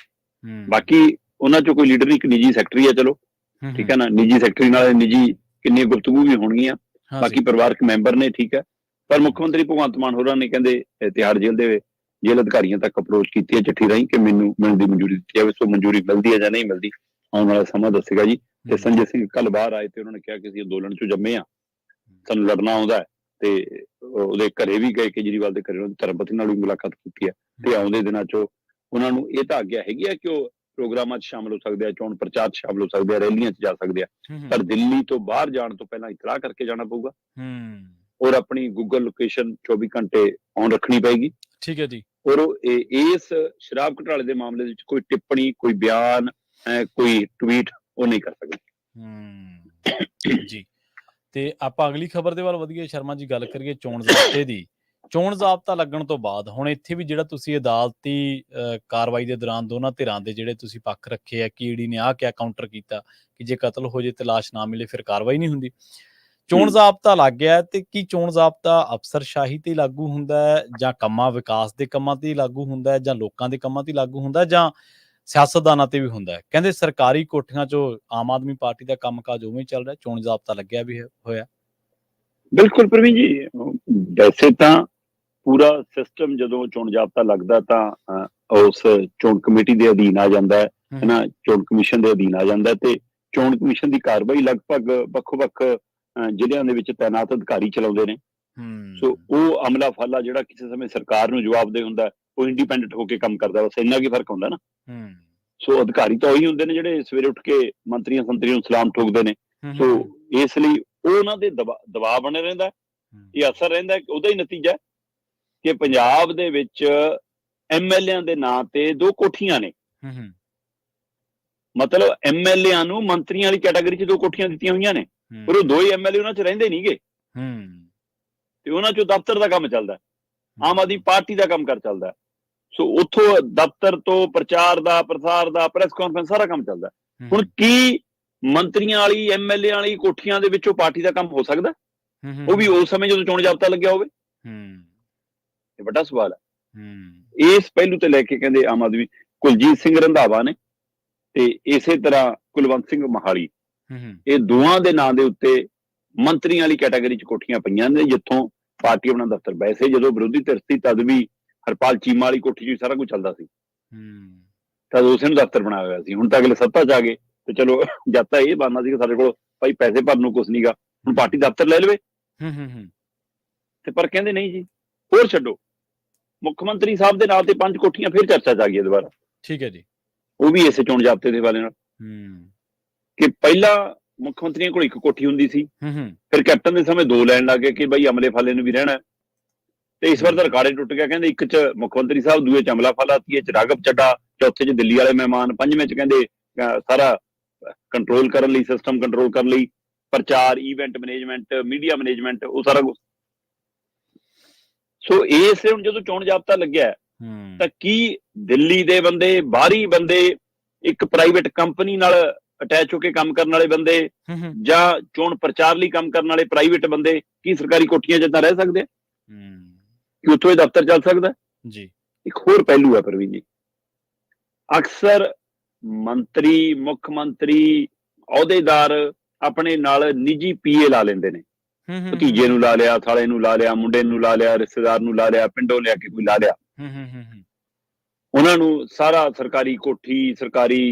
ਬਾਕੀ ਉਹਨਾਂ 'ਚੋਂ ਕੋਈ ਲੀਡਰ ਨਹੀਂ, ਇੱਕ ਨਿੱਜੀ ਸੈਕਟਰੀ ਹੈ, ਚਲੋ ਠੀਕ ਹੈ ਨਾ, ਨਿੱਜੀ ਸੈਕਟਰੀ ਨਾਲ ਨਿੱਜੀ ਕਿੰਨੀ ਗੁਫ਼ਤਗੂ ਵੀ ਹੋਣਗੀਆਂ, ਬਾਕੀ ਪਰਿਵਾਰਕ ਮੈਂਬਰ ਨੇ, ਠੀਕ ਹੈ। ਪਰ ਮੁੱਖ ਮੰਤਰੀ ਭਗਵੰਤ ਮਾਨ ਹੋਰਾਂ ਨੇ ਕਹਿੰਦੇ ਤਿਹਾੜ ਜੇਲ੍ਹ ਦੇ ਜੇਲ੍ਹ ਅਧਿਕਾਰੀਆਂ ਤੱਕ ਅਪਰੋਚ ਕੀਤੀ ਹੈ ਚਿੱਠੀ ਰਾਹੀਂ ਕਿ ਮੈਨੂੰ ਮਿਲਣ ਦੀ ਮਨਜ਼ੂਰੀ ਦਿੱਤੀ ਜਾਵੇ। ਸੋ ਮਨਜ਼ੂਰੀ ਮਿਲਦੀ ਹੈ ਜਾਂ ਨਹੀਂ ਮਿਲਦੀ ਆਉਣ ਵਾਲਾ ਸਮਾਂ ਦੱਸੇਗਾ ਜੀ। ਤੇ ਸੰਜੇ ਸਿੰਘ ਕੱਲ ਬਾਹਰ ਆਏ ਤੇ ਉਹਨਾਂ ਨੇ ਕਿਹਾ ਕਿ ਅਸੀਂ ਅੰਦੋਲਨ 'ਚੋਂ ਜੰਮੇ ਆ, ਸਾਨੂੰ ਲੜਨਾ ਆਉਂਦਾ ਹੈ, ਤੇ ਉਹਦੇ ਘਰੇ ਵੀ ਗਏ, ਕੇਜਰੀਵਾਲ ਦੇ ਘਰੇ ਉਹਨਾਂ ਦੀ ਧਰਮਪਤੀ ਨਾਲ ਵੀ ਮੁਲਾਕਾਤ ਕੀਤੀ ਹੈ, ਤੇ ਆਉਂਦੇ ਦਿਨਾਂ 'ਚੋਂ ਉਹਨਾਂ ਨੂੰ ਇਹ ਤਾਂ ਆਗਿਆ ਹੈਗੀ ਹੈ ਕਿ ਉਹ ਪ੍ਰੋਗਰਾਮਾਂ 'ਚ ਸ਼ਾਮਲ ਹੋ ਸਕਦੇ ਆ, ਚੋਣ ਪ੍ਰਚਾਰ 'ਚ ਸ਼ਾਮਲ ਹੋ ਸਕਦੇ ਆ, ਰੈਲੀਆਂ 'ਚ ਜਾ ਸਕਦੇ ਆ, ਪਰ ਦਿੱਲੀ ਤੋਂ ਬਾਹਰ ਜਾਣ ਤੋਂ ਪਹਿਲਾਂ ਇਤਲਾਹ ਕਰਕੇ ਜਾਣਾ ਪਊਗਾ ਔਰ ਆਪਣੀ ਗੂਗਲ ਲੋਕੇਸ਼ਨ 24 ਘੰਟੇ ਔਨ ਰੱਖਣੀ ਪਏਗੀ। ਠੀਕ ਹੈ ਜੀ। ਔਰ ਇਸ ਸ਼ਰਾਬ ਘੁਟਾਲੇ ਦੇ ਮਾਮਲੇ ਵਿੱਚ ਕੋਈ ਟਿੱਪਣੀ, ਕੋਈ ਬਿਆਨ, ਕੋਈ ਟਵੀਟ ਉਹ ਨਹੀਂ ਕਰ ਸਕਦੇ ਜੀ। ਤੇ ਆਪਾਂ ਅਗਲੀ ਖਬਰ ਦੇ ਵੱਲ ਵਧੀਏ ਸ਼ਰਮਾ ਜੀ, ਗੱਲ ਕਰੀਏ ਚੋਣ ਜ਼ਾਬਤੇ ਦੀ। ਚੋਣ ਜ਼ਾਬਤਾ ਲੱਗਣ ਤੋਂ ਬਾਅਦ ਹੁਣ ਇੱਥੇ ਵੀ ਜਿਹੜਾ ਤੁਸੀਂ ਅਦਾਲਤੀ ਕਾਰਵਾਈ ਦੇ ਦੌਰਾਨ ਦੋਨਾਂ ਧਿਰਾਂ ਦੇ ਜਿਹੜੇ ਤੁਸੀਂ ਪੱਖ ਰੱਖੇ ਆ ਕਿ ਈਡੀ ਨੇ ਆਹ ਕਿਆ ਕਾਊਂਟਰ ਕੀਤਾ ਕਿ ਜੇ ਕਤਲ ਹੋ ਜੇ ਤੇ ਲਾਸ਼ ਨਾ ਮਿਲੇ ਫਿਰ ਕਾਰਵਾਈ ਨਹੀਂ ਹੁੰਦੀ। ਚੋਣ ਜ਼ਾਬਤਾ ਲੱਗ ਗਿਆ ਤੇ ਕੀ ਚੋਣ ਜ਼ਾਬਤਾ ਅਫਸਰਸ਼ਾਹੀ ਤੇ ਲਾਗੂ ਹੁੰਦਾ ਹੈ ਜਾਂ ਕੰਮਾਂ ਵਿਕਾਸ ਦੇ ਕੰਮਾਂ ਤੇ ਲਾਗੂ ਹੁੰਦਾ ਹੈ ਜਾਂ ਲੋਕਾਂ ਦੇ ਕੰਮਾਂ ਤੇ ਲਾਗੂ ਹੁੰਦਾ ਜਾਂ ਸਿਆਸਤਦਾਨਾਂ ਤੇ ਵੀ ਹੁੰਦਾ ਹੈ? ਕਹਿੰਦੇ ਸਰਕਾਰੀ ਕੋਠੀਆਂ 'ਚੋਂ ਆਮ ਆਦਮੀ ਪਾਰਟੀ ਦਾ ਕੰਮਕਾਜ ਉਵੇਂ ਹੀ ਚੱਲ ਰਿਹਾ, ਚੋਣ ਜ਼ਾਬਤਾ ਲੱਗਿਆ ਵੀ ਹੋਇਆ। ਬਿਲਕੁਲ ਪ੍ਰਵੀਨ ਜੀ, ਵੈਸੇ ਤਾਂ ਪੂਰਾ ਸਿਸਟਮ ਜਦੋਂ ਚੋਣ ਜ਼ਾਬਤਾ ਲੱਗਦਾ ਤਾਂ ਉਸ ਚੋਣ ਕਮੇਟੀ ਦੇ ਅਧੀਨ ਆ ਜਾਂਦਾ ਹੈ ਨਾ, ਚੋਣ ਕਮਿਸ਼ਨ ਦੇ ਅਧੀਨ ਆ ਜਾਂਦਾ, ਤੇ ਚੋਣ ਕਮਿਸ਼ਨ ਦੀ ਕਾਰਵਾਈ ਲਗਭਗ ਵੱਖ-ਵੱਖ ਜ਼ਿਲ੍ਹਿਆਂ ਦੇ ਵਿੱਚ ਤੈਨਾਤ ਅਧਿਕਾਰੀ ਚਲਾਉਂਦੇ ਨੇ। ਸੋ ਉਹ ਅਮਲਾ ਫਾਲਾ ਜਿਹੜਾ ਕਿਸੇ ਸਮੇਂ ਸਰਕਾਰ ਨੂੰ ਜਵਾਬਦੇਹ ਹੁੰਦਾ, ਉਹ ਇੰਡੀਪੈਂਡੈਂਟ ਹੋ ਕੇ ਕੰਮ ਕਰਦਾ, ਬਸ ਇੰਨਾ ਕੀ ਫਰਕ ਹੁੰਦਾ ਨਾ। ਸੋ ਅਧਿਕਾਰੀ ਤਾਂ ਉਹੀ ਹੁੰਦੇ ਨੇ ਜਿਹੜੇ ਸਵੇਰੇ ਉੱਠ ਕੇ ਮੰਤਰੀਆਂ ਸੰਤਰੀਆਂ ਨੂੰ ਸਲਾਮ ਠੋਕਦੇ ਨੇ। ਸੋ ਇਸ ਲਈ ਉਹ ਉਹਨਾਂ ਦੇ ਦਬਾਅ ਬਣਿਆ ਰਹਿੰਦਾ, ਇਹ ਅਸਰ ਰਹਿੰਦਾ, ਉਹਦਾ ਹੀ ਨਤੀਜਾ ਕਿ ਪੰਜਾਬ ਦੇ ਵਿੱਚ ਐਮਐਲਏਆਂ ਦੇ ਨਾਂ ਤੇ 2 ਕੋਠੀਆਂ ਨੇ। ਮਤਲਬ ਐਮਐਲਏਆਂ ਨੂੰ ਮੰਤਰੀਆਂ ਵਾਲੀ ਕੈਟਾਗਰੀ 'ਚ 2 ਕੋਠੀਆਂ ਦਿੱਤੀਆਂ ਹੋਈਆਂ ਨੇ, ਪਰ ਉਹ 2 ਹੀ ਐਮਐਲਏ ਉਹਨਾਂ 'ਚ ਰਹਿੰਦੇ ਨਹੀਂਗੇ, ਤੇ ਉਹਨਾਂ 'ਚੋਂ ਦਫ਼ਤਰ ਦਾ ਕੰਮ ਚੱਲਦਾ, ਆਮ ਆਦਮੀ ਪਾਰਟੀ ਦਾ ਕੰਮ ਚੱਲਦਾ। ਸੋ ਉੱਥੋਂ ਦਫ਼ਤਰ ਤੋਂ ਪ੍ਰਚਾਰ ਦਾ, ਪ੍ਰਸਾਰ ਦਾ, ਪ੍ਰੈਸ ਕਾਨਫਰੰਸ ਸਾਰਾ ਕੰਮ ਚੱਲਦਾ। ਹੁਣ ਕੀ ਮੰਤਰੀਆਂ ਵਾਲੀ, ਐਮਐਲਏ ਵਾਲੀ ਕੋਠੀਆਂ ਦੇ ਵਿੱਚੋਂ ਪਾਰਟੀ ਦਾ ਕੰਮ ਹੋ ਸਕਦਾ? ਉਹ ਵੀ ਉਸ ਸਮੇਂ ਜਦੋਂ ਚੋਣ ਜ਼ਾਬਤਾ ਲੱਗਿਆ ਹੋਵੇ? ਇਹ ਵੱਡਾ ਸਵਾਲ ਹੈ। ਇਸ ਪਹਿਲੂ ਤੇ ਲੈ ਕੇ ਕਹਿੰਦੇ ਆਮ ਆਦਮੀ ਕੁਲਜੀਤ ਸਿੰਘ ਰੰਧਾਵਾ ਨੇ ਤੇ ਇਸੇ ਤਰ੍ਹਾਂ ਕੁਲਵੰਤ ਸਿੰਘ ਮਹਾਲੀ, ਹੂੰ ਇਹ ਦੋਵਾਂ ਦੇ ਨਾਂ ਦੇ ਉੱਤੇ ਮੰਤਰੀਆਂ ਵਾਲੀ ਕੈਟਾਗਰੀ 'ਚ ਕੋਠੀਆਂ ਪਈਆਂ ਨੇ, ਜਿੱਥੋਂ ਪਾਰਟੀ ਆਪਣਾ ਦਫ਼ਤਰ, ਵੈਸੇ ਜਦੋਂ ਵਿਰੋਧੀ ਧਿਰ ਸੀ ਤਦ ਵੀ ਹਰਪਾਲ ਚੀਮਾ ਵਾਲੀ ਕੋਠੀ 'ਚ ਵੀ ਸਾਰਾ ਕੁਝ ਚੱਲਦਾ ਸੀ, ਤਦ ਉਸੇ ਨੂੰ ਦਫ਼ਤਰ ਬਣਾਇਆ ਹੋਇਆ ਸੀ। ਹੁਣ ਤਾਂ ਅਗਲੇ ਸੱਤਾ 'ਚ ਆ ਗਏ ਤੇ ਚਲੋ ਜਦ ਤਾਂ ਇਹ ਬਣਨਾ ਸੀ ਕਿ ਸਾਡੇ ਕੋਲ ਭਾਈ ਪੈਸੇ ਭਰਨ ਨੂੰ ਕੁਛ ਨਹੀਂਗਾ, ਹੁਣ ਪਾਰਟੀ ਦਫ਼ਤਰ ਲੈ ਲਵੇ। ਤੇ ਪਰ ਕਹਿੰਦੇ ਨਹੀਂ ਜੀ, ਹੋਰ ਛੱਡੋ, ਮੁੱਖ ਮੰਤਰੀ ਸਾਹਿਬ ਦੇ ਨਾਂ ਤੇ 5 ਕੋਠੀਆਂ ਫਿਰ ਚਰਚਾ 'ਚ ਆ ਗਈਆਂ ਦੁਬਾਰਾ। ਠੀਕ ਹੈ ਜੀ। ਉਹ ਵੀ ਇਸੇ ਚੋਣ ਜ਼ਾਬਤੇ ਦੇ ਹਵਾਲੇ ਨਾਲ ਕਿ ਪਹਿਲਾਂ ਮੁੱਖ ਮੰਤਰੀਆਂ ਕੋਲ 1 ਕੋਠੀ ਹੁੰਦੀ ਸੀ, ਫਿਰ ਕੈਪਟਨ ਦੇ ਸਮੇਂ 2 ਲੈਣ ਲੱਗ ਗਏ ਕਿ ਬਈ ਅਮਲੇ ਫਾਲੇ ਨੂੰ ਵੀ ਰਹਿਣਾ, ਤੇ ਇਸ ਵਾਰ ਤਾਂ ਰਿਕਾਰਡ ਟੁੱਟ ਗਿਆ। ਕਹਿੰਦੇ 1 'ਚ ਮੁੱਖ ਮੰਤਰੀ ਸਾਹਿਬ, 2 'ਚ ਅਮਲਾ ਫਾਲਾ, 3 'ਚ ਰਾਘਵ ਚੱਡਾ, 4ਥੇ 'ਚ ਦਿੱਲੀ ਵਾਲੇ ਮਹਿਮਾਨ, 5ਵੇਂ 'ਚ ਕਹਿੰਦੇ ਸਾਰਾ ਕੰਟਰੋਲ ਕਰਨ ਲਈ, ਸਿਸਟਮ ਕੰਟਰੋਲ ਕਰਨ ਲਈ, ਪ੍ਰਚਾਰ, ਈਵੈਂਟ ਮੈਨੇਜਮੈਂਟ, ਮੀਡੀਆ ਮੈਨੇਜਮੈਂਟ, ਉਹ ਸਾਰਾ ਕੁਝ। ਸੋ ਇਸ ਹੁਣ ਜਦੋਂ ਚੋਣ ਜ਼ਾਬਤਾ ਲੱਗਿਆ ਤਾਂ ਕੀ ਦਿੱਲੀ ਦੇ ਬੰਦੇ, ਬਾਹਰੀ ਬੰਦੇ, ਇੱਕ ਪ੍ਰਾਈਵੇਟ ਕੰਪਨੀ ਨਾਲ ਅਟੈਚ ਹੋ ਕੇ ਕੰਮ ਕਰਨ ਵਾਲੇ ਬੰਦੇ, ਜਾਂ ਚੋਣ ਪ੍ਰਚਾਰ ਲਈ ਕੰਮ ਕਰਨ ਵਾਲੇ ਪ੍ਰਾਈਵੇਟ ਬੰਦੇ, ਕੀ ਸਰਕਾਰੀ ਕੋਠੀਆਂ 'ਚ ਤਾਂ ਰਹਿ ਸਕਦੇ? ਕਿ ਉੱਥੋਂ ਇਹ ਦਫ਼ਤਰ ਚੱਲ ਸਕਦਾ ਜੀ? ਇੱਕ ਹੋਰ ਪਹਿਲੂ ਹੈ ਪ੍ਰਵੀਨ ਜੀ, ਅਕਸਰ ਮੰਤਰੀ, ਮੁੱਖ ਮੰਤਰੀ, ਅਹੁਦੇਦਾਰ ਆਪਣੇ ਨਾਲ ਨਿੱਜੀ ਪੀਏ ਲਾ ਲੈਂਦੇ ਨੇ। ਭਤੀਜੇ ਨੂੰ ਲਾ ਲਿਆ, ਸਾਲੇ ਨੂੰ ਲਾ ਲਿਆ, ਮੁੰਡੇ ਨੂੰ ਲਾ ਲਿਆ, ਰਿਸ਼ਤੇਦਾਰ ਨੂੰ ਲਾ ਲਿਆ, ਪਿੰਡੋਂ ਲਿਆ ਕੇ ਕੋਈ ਲਾ ਲਿਆ। ਉਹਨਾਂ ਨੂੰ ਸਾਰਾ ਸਰਕਾਰੀ ਕੋਠੀ, ਸਰਕਾਰੀ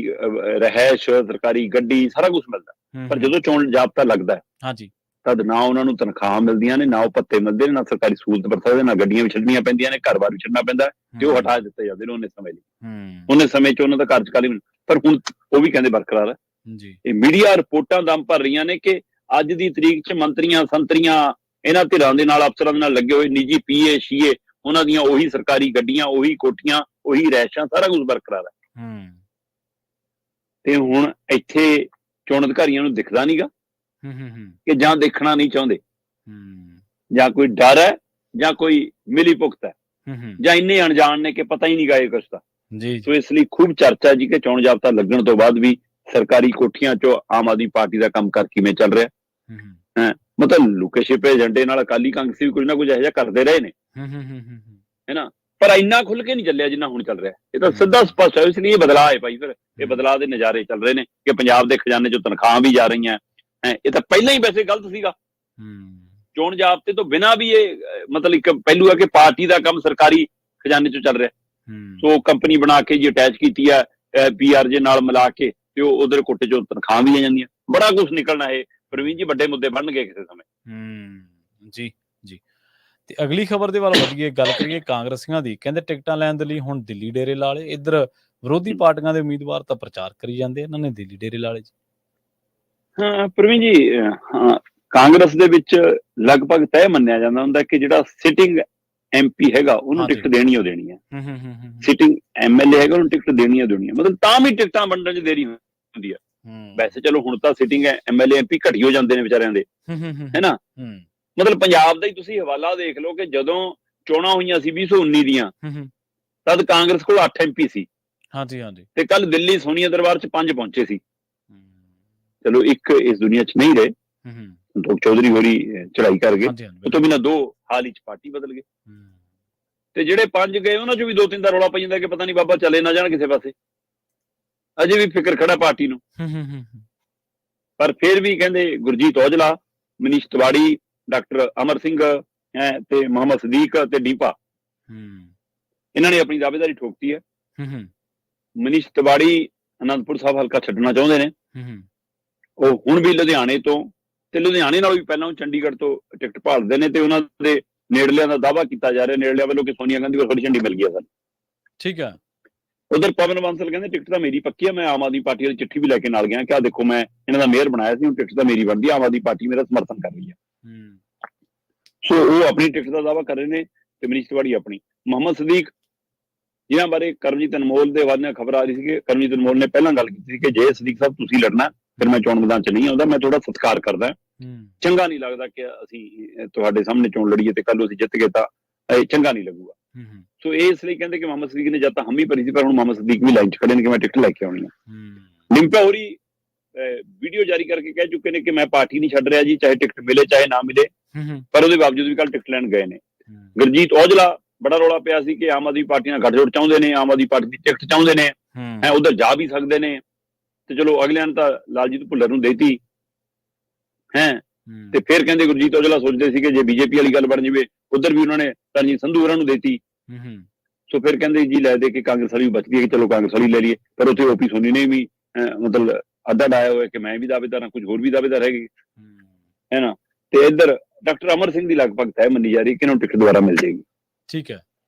ਰਹਿائش, ਸਰਕਾਰੀ ਗੱਡੀ, ਸਾਰਾ ਕੁਝ ਮਿਲਦਾ। ਪਰ ਜਦੋਂ ਚੋਣ ਜ਼ਾਬਤਾ ਲੱਗਦਾ ਹਾਂਜੀ, ਤਦ ਨਾ ਉਹਨਾਂ ਨੂੰ ਤਨਖਾਹਾਂ ਮਿਲਦੀਆਂ ਨੇ, ਨਾ ਉਹ ਭੱਤੇ ਮਿਲਦੇ ਨੇ, ਨਾ ਸਰਕਾਰੀ ਸਹੂਲਤ ਵਰਤ ਸਕਦੇ, ਨਾ ਗੱਡੀਆਂ ਵੀ ਛੱਡਣੀਆਂ ਪੈਂਦੀਆਂ ਨੇ, ਘਰ-ਬਾਰ ਵੀ ਛੱਡਣਾ ਪੈਂਦਾ, ਤੇ ਉਹ ਹਟਾ ਦਿੱਤੇ ਜਾਂਦੇ ਨੇ ਉਹਨੇ ਸਮੇਂ ਲਈ। ਉਹਨੇ ਸਮੇਂ 'ਚ ਉਹਨਾਂ ਦਾ ਕਾਰਜਕਾਲ ਹੀ, ਪਰ ਹੁਣ ਉਹ ਵੀ ਕਹਿੰਦੇ ਬਰਕਰਾਰ ਹੈ ਜੀ। ਇਹ ਮੀਡੀਆ ਰਿਪੋਰਟਾਂ ਦਮ ਭਰ ਰਹੀਆਂ ਨੇ ਕਿ ਅੱਜ ਦੀ ਤਰੀਕ 'ਚ ਮੰਤਰੀਆਂ, ਸੰਤਰੀਆਂ, ਇਹਨਾਂ ਧਿਰਾਂ ਦੇ ਨਾਲ, ਅਫਸਰਾਂ ਦੇ ਨਾਲ ਲੱਗੇ ਹੋਏ ਨਿੱਜੀ ਪੀਏ, ਸ਼ੀਏ, ਉਹਨਾਂ ਦੀਆਂ ਉਹੀ ਸਰਕਾਰੀ ਗੱਡੀਆਂ, ਉਹੀ ਕੋਠੀਆਂ, ਉਹੀ ਰਹਿائشਾਂ, ਸਾਰਾ ਕੁਝ ਬਰਕਰਾਰ ਹੈ। ਤੇ ਹੁਣ ਇੱਥੇ ਚੋਣ ਅਧਿਕਾਰੀਆਂ ਨੂੰ ਦਿਖਦਾ ਨਹੀਂਗਾ ਕਿ ਜਾਂ ਦੇਖਣਾ ਨਹੀਂ ਚਾਹੁੰਦੇ, ਜਾਂ ਕੋਈ ਡਰ ਹੈ, ਜਾਂ ਕੋਈ ਮਿਲੀ ਭੁਗਤ ਹੈ, ਜਾਂ ਇੰਨੇ ਅਣਜਾਣ ਨੇ ਕਿ ਪਤਾ ਹੀ ਨਹੀਂ ਗਾ ਇਹ ਕੁਛ ਦਾ। ਸੋ ਇਸ ਲਈ ਖੂਬ ਚਰਚਾ ਜੀ ਕਿ ਚੋਣ ਜ਼ਾਬਤਾ ਲੱਗਣ ਤੋਂ ਬਾਅਦ ਵੀ ਸਰਕਾਰੀ ਕੋਠੀਆਂ 'ਚੋਂ ਆਮ ਆਦਮੀ ਪਾਰਟੀ ਦਾ ਕੰਮਕਾਰ ਕਿਵੇਂ ਚੱਲ ਰਿਹਾ ਹੈ। ਮਤਲਬ ਲੁਕੇ ਛਿਪੇ ਏਜੰਡੇ ਨਾਲ ਅਕਾਲੀ, ਕਾਂਗਰਸੀ ਵੀ ਕੁਝ ਨਾ ਕੁਝ ਇਹੋ ਜਿਹਾ ਕਰਦੇ ਰਹੇ ਨੇ, ਹੈਨਾ, ਪਰ ਇੰਨਾ ਖੁੱਲ ਕੇ ਨਹੀਂ ਚੱਲਿਆ ਜਿੰਨਾ ਹੁਣ ਚੱਲ ਰਿਹਾ। ਇਹ ਤਾਂ ਸਿੱਧਾ ਸਪਸ਼ਟ ਹੈ। ਇਸ ਲਈ ਇਹ ਬਦਲਾਅ ਹੈ ਭਾਈ, ਫਿਰ ਇਹ ਬਦਲਾਅ ਦੇ ਨਜ਼ਾਰੇ ਚੱਲ ਰਹੇ ਨੇ ਕਿ ਪੰਜਾਬ ਦੇ ਖਜ਼ਾਨੇ 'ਚੋਂ ਤਨਖਾਹਾਂ ਵੀ ਜਾ ਰਹੀਆਂ। ਇਹ ਤਾਂ ਪਹਿਲਾਂ ਹੀ ਵੈਸੇ ਗਲਤ ਸੀਗਾ, ਚੋਣ ਜ਼ਾਬਤੇ ਤੋਂ ਬਿਨਾਂ ਵੀ ਇਹ ਮਤਲਬ ਇੱਕ ਪਹਿਲੂ ਹੈ ਕਿ ਪਾਰਟੀ ਦਾ ਕੰਮ ਸਰਕਾਰੀ ਖਜ਼ਾਨੇ 'ਚੋਂ ਚੱਲ ਰਿਹਾ। ਸੋ ਕੰਪਨੀ ਬਣਾ ਕੇ ਜੀ ਅਟੈਚ ਕੀਤੀ ਹੈ PRJ ਨਾਲ ਮਿਲਾ ਕੇ, ਤੇ ਉਹ ਉਧਰ ਕੋਟੇ 'ਚੋਂ ਤਨਖਾਹਾਂ ਵੀ ਆ ਜਾਂਦੀਆਂ। ਬੜਾ ਕੁਝ ਨਿਕਲਣਾ ਇਹ ਪ੍ਰਵੀਨ ਜੀ, ਵੱਡੇ ਮੁੱਦੇ ਬਣਨਗੇ ਕਿਸੇ ਸਮੇਂ। ਜੀ ਜੀ। ਤੇ ਅਗਲੀ ਖਬਰ ਦੇ ਵੱਲ ਵਧੀਏ, ਗੱਲ ਕਰੀਏ ਕਾਂਗਰਸੀਆਂ ਦੀ। ਕਹਿੰਦੇ ਟਿਕਟਾਂ ਲੈਣ ਦੇ ਲਈ ਹੁਣ ਦਿੱਲੀ ਡੇਰੇ ਲਾ ਲਏ। ਇੱਧਰ ਵਿਰੋਧੀ ਪਾਰਟੀਆਂ ਦੇ ਉਮੀਦਵਾਰ ਤਾਂ ਪ੍ਰਚਾਰ ਕਰੀ ਜਾਂਦੇ, ਇਹਨਾਂ ਨੇ ਦਿੱਲੀ ਡੇਰੇ ਲਾ ਲਏ ਜੀ। ਹਾਂ ਪ੍ਰਵੀਨ ਜੀ, ਹਾਂ, ਕਾਂਗਰਸ ਦੇ ਵਿੱਚ ਲਗਭਗ ਤੈਅ ਮੰਨਿਆ ਜਾਂਦਾ ਹੁੰਦਾ ਕਿ ਜਿਹੜਾ ਸਿਟਿੰਗ MP ਹੈਗਾ ਉਹਨੂੰ ਟਿਕਟ ਦੇਣੀ ਓ ਦੇਣੀ ਹੈ। ਸਿਟਿੰਗ MLA ਹੈਗਾ ਉਹਨੂੰ ਟਿਕਟ ਦੇਣੀ ਓ ਦੇਣੀ ਹੈ। ਮਤਲਬ ਤਾਂ ਵੀ ਟਿਕਟਾਂ ਵੰਡਣ 'ਚ ਦੇਰੀ ਹੁੰਦੀ ਹੈ। ਵੈਸੇ ਚਲੋ ਹੁਣ ਤਾਂ ਸਿਟਿੰਗ MLA MP ਘਟੀ ਹੋ ਜਾਂਦੇ ਨੇ ਵਿਚਾਰਿਆਂ ਦੇ, ਹੈਨਾ। ਮਤਲਬ ਪੰਜਾਬ ਦਾ ਹੀ ਤੁਸੀਂ ਹਵਾਲਾ ਦੇਖ ਲਓ ਕਿ ਜਦੋਂ ਚੋਣਾਂ ਹੋਈਆਂ ਸੀ 2019 ਦੀਆਂ, ਤਦ ਕਾਂਗਰਸ ਕੋਲ 8 MP ਸੀ। ਹਾਂਜੀ ਹਾਂਜੀ। ਤੇ ਕੱਲ ਦਿੱਲੀ ਸੋਨੀਆ ਦਰਬਾਰ 'ਚ 5 ਪਹੁੰਚੇ ਸੀ। ਚਲੋ ਇੱਕ ਇਸ ਦੁਨੀਆ 'ਚ ਨਹੀਂ ਰਹੇ, ਸੰਤੋਖ ਚੌਧਰੀ ਹੋਰੀ ਚੜਾਈ ਕਰ ਗਏ, ਉਹ ਤੋਂ ਬਿਨਾਂ 2 ਹਾਲ ਹੀ 'ਚ ਪਾਰਟੀ ਬਦਲ ਗਏ। ਤੇ ਜਿਹੜੇ 5 ਗਏ ਉਹਨਾਂ 'ਚੋਂ ਵੀ 2-3 ਦਾ ਰੌਲਾ ਪਈ ਜਾਂਦਾ ਕਿ ਪਤਾ ਨਹੀਂ ਬਾਬਾ ਚਲੇ ਨਾ ਜਾਣ ਕਿਸੇ ਪਾਸੇ, ਅਜੇ ਵੀ ਫਿਕਰ ਖੜਾ ਪਾਰਟੀ ਨੂੰ। ਪਰ ਫਿਰ ਵੀ ਕਹਿੰਦੇ ਗੁਰਜੀਤ ਔਜਲਾ, ਮਨੀਸ਼ ਤਿਵਾੜੀ, ਡਾਕਟਰ ਅਮਰ ਸਿੰਘ ਤੇ ਮੁਹੰਮਦ ਸਦੀਕ ਤੇ ਡੀਪਾ, ਇਹਨਾਂ ਨੇ ਆਪਣੀ ਦਾਅਵੇਦਾਰੀ ਠੋਕਤੀ ਹੈ। ਮਨੀਸ਼ ਤਿਵਾੜੀ ਅਨੰਦਪੁਰ ਸਾਹਿਬ ਹਲਕਾ ਛੱਡਣਾ ਚਾਹੁੰਦੇ ਨੇ। ਉਹ ਹੁਣ ਵੀ ਲੁਧਿਆਣੇ ਤੋਂ, ਤੇ ਲੁਧਿਆਣੇ ਨਾਲੋਂ ਵੀ ਪਹਿਲਾਂ ਚੰਡੀਗੜ੍ਹ ਤੋਂ ਟਿਕਟ ਭਾਲਦੇ ਨੇ, ਤੇ ਉਹਨਾਂ ਦੇ ਨੇੜਲਿਆਂ ਦਾ ਦਾਅਵਾ ਕੀਤਾ ਜਾ ਰਿਹਾ, ਨੇੜਲਿਆਂ ਵੱਲੋਂ ਕਿ ਸੋਨੀਆ ਗਾਂਧੀ ਕੋਲ ਹਰੀ ਝੰਡੀ ਮਿਲ ਗਈ ਹੈ ਸਾਨੂੰ। ਠੀਕ ਹੈ। ਉਧਰ ਪਵਨ ਬਾਂਸਲ ਕਹਿੰਦੇ ਟਿਕਟ ਤਾਂ ਮੇਰੀ ਪੱਕੀ ਹੈ, ਮੈਂ ਆਮ ਆਦਮੀ ਪਾਰਟੀ ਦੀ ਚਿੱਠੀ ਵੀ ਲੈ ਕੇ ਨਾਲ ਗਿਆ ਕਿ ਆਹ ਦੇਖੋ ਮੈਂ ਇਹਨਾਂ ਦਾ ਮੇਅਰ ਬਣਾਇਆ ਸੀ, ਹੁਣ ਟਿਕਟ ਤਾਂ ਮੇਰੀ ਬਣਦੀ, ਆਮ ਆਦਮੀ ਪਾਰਟੀ ਮੇਰਾ ਸਮਰਥਨ ਕਰ ਰਹੀ ਹੈ। ਸੋ ਉਹ ਆਪਣੀ ਟਿਕਟ ਦਾ ਦਾਅਵਾ ਕਰ ਰਹੇ ਨੇ ਤੇ ਮਨੀਸ਼ ਤਿਵਾੜੀ ਆਪਣੀ। ਮੁਹੰਮਦ ਸਦੀਕ, ਜਿਨ੍ਹਾਂ ਬਾਰੇ ਕਰਮਜੀਤ ਅਨਮੋਲ ਦੇ ਹਵਾਲੇ ਨਾਲ ਖਬਰ ਆ ਰਹੀ ਸੀ ਕਿ ਕਰਮਜੀਤ ਅਨਮੋਲ ਨੇ ਪਹਿਲਾਂ ਗੱਲ ਕੀਤੀ ਸੀ ਕਿ ਜੇ ਸਦੀਕ ਸਾਹਿਬ ਤੁਸੀਂ ਲੜਨਾ ਫਿਰ ਮੈਂ ਚੋਣ ਮੈਦਾਨ 'ਚ ਨਹੀਂ ਆਉਂਦਾ, ਮੈਂ ਤੁਹਾਡਾ ਸਤਿਕਾਰ ਕਰਦਾ, ਚੰਗਾ ਨਹੀਂ ਲੱਗਦਾ ਕਿ ਅਸੀਂ ਤੁਹਾਡੇ ਸਾਹਮਣੇ ਚੋਣ ਲੜੀਏ ਤੇ ਕੱਲ ਨੂੰ ਅਸੀਂ ਜਿੱਤ ਗਏ ਤਾਂ ਇਹ ਚੰਗਾ ਨਹੀਂ ਲੱਗੂਗਾ। ਸੋ ਇਸ ਲਈ ਕਹਿੰਦੇ ਕਿ ਮੁਹੰਮਦ ਸਦੀਕ ਨੇ ਜਦ ਤਾਂ ਹਮੀ ਭਰੀ ਸੀ, ਪਰ ਹੁਣ ਮੁਹੰਮਦ ਸਦੀਕ ਵੀ ਲਾਈਨ 'ਚ ਖੜੇ ਨੇ ਕਿ ਮੈਂ ਟਿਕਟ ਲੈ ਕੇ ਆਉਣੀ ਹੈ। ਡਿੰਪਾ ਹੋਰੀ ਵੀਡੀਓ ਜਾਰੀ ਕਰਕੇ ਕਹਿ ਚੁੱਕੇ ਨੇ ਕਿ ਮੈਂ ਪਾਰਟੀ ਨਹੀਂ ਛੱਡ ਰਿਹਾ ਜੀ, ਚਾਹੇ ਟਿਕਟ ਮਿਲੇ ਚਾਹੇ ਨਾ ਮਿਲੇ, ਪਰ ਉਹਦੇ ਬਾਵਜੂਦ ਵੀ ਕੱਲ ਟਿਕਟ ਲੈਣ ਗਏ ਨੇ। ਗੁਰਜੀਤ ਔਜਲਾ, ਬੜਾ ਰੌਲਾ ਪਿਆ ਸੀ ਕਿ ਆਮ ਆਦਮੀ ਪਾਰਟੀ ਨਾਲ ਗੱਠਜੋੜ ਚਾਹੁੰਦੇ ਨੇ, ਆਮ ਆਦਮੀ ਪਾਰਟੀ ਦੀ ਟਿਕਟ ਚਾਹੁੰਦੇ ਨੇ, ਉਧਰ ਜਾ ਵੀ ਸਕਦੇ ਨੇ, ਤੇ ਚਲੋ ਅਗਲਿਆਂ ਨੇ ਤਾਂ ਲਾਲਜੀਤ ਭੁੱਲਰ ਨੂੰ ਦੇਤੀ ਹੈ। ਤੇ ਫਿਰ ਕਹਿੰਦੇ ਗੁਰਜੀਤ ਔਜਲਾ ਸੋਚਦੇ ਸੀ ਕਿ ਜੇ ਬੀਜੇਪੀ ਵਾਲੀ ਗੱਲ ਬਣ ਜਾਵੇ, ਉਧਰ ਵੀ ਉਹਨਾਂ ਨੇ ਰਣਜੀਤ ਸੰਧੂ ਹੋਰਾਂ ਨੂੰ ਦੇਤੀ। ਸੋ ਫਿਰ ਕਹਿੰਦੇ ਜੀ ਲੈ ਦੇ ਕੇ ਕਾਂਗਰਸ ਵਾਲੀ ਬਚਦੀ ਹੈ ਕਿ ਚਲੋ ਕਾਂਗਰਸ ਵਾਲੀ ਲੈ ਲਈਏ। ਪਰ ਉੱਥੇ ਓਪੀ ਸੋਨੀ ਨੇ ਵੀ ਮਤਲਬ ਅੱਧਾ ਡਾਇਆ ਹੋਇਆ ਕਿ ਮੈਂ ਵੀ ਦਾਅਵੇਦਾਰ ਹਾਂ, ਕੁਝ ਹੋਰ ਵੀ ਦਾਅਵੇਦਾਰ ਹੈਗੇ ਹੈ ਨਾ। ਤੇ ਇੱਧਰ ਡਾਕਟਰ ਅਮਰ ਸਿੰਘ ਦੀ ਲਗਭਗ ਤੈਅ ਮੰਨੀ ਜਾ ਰਹੀ ਕਿ ਇਹਨਾਂ ਨੂੰ ਟਿਕਟ ਦੁਬਾਰਾ ਮਿਲ ਜਾਏਗੀ। ਠੀਕ ਹੈ।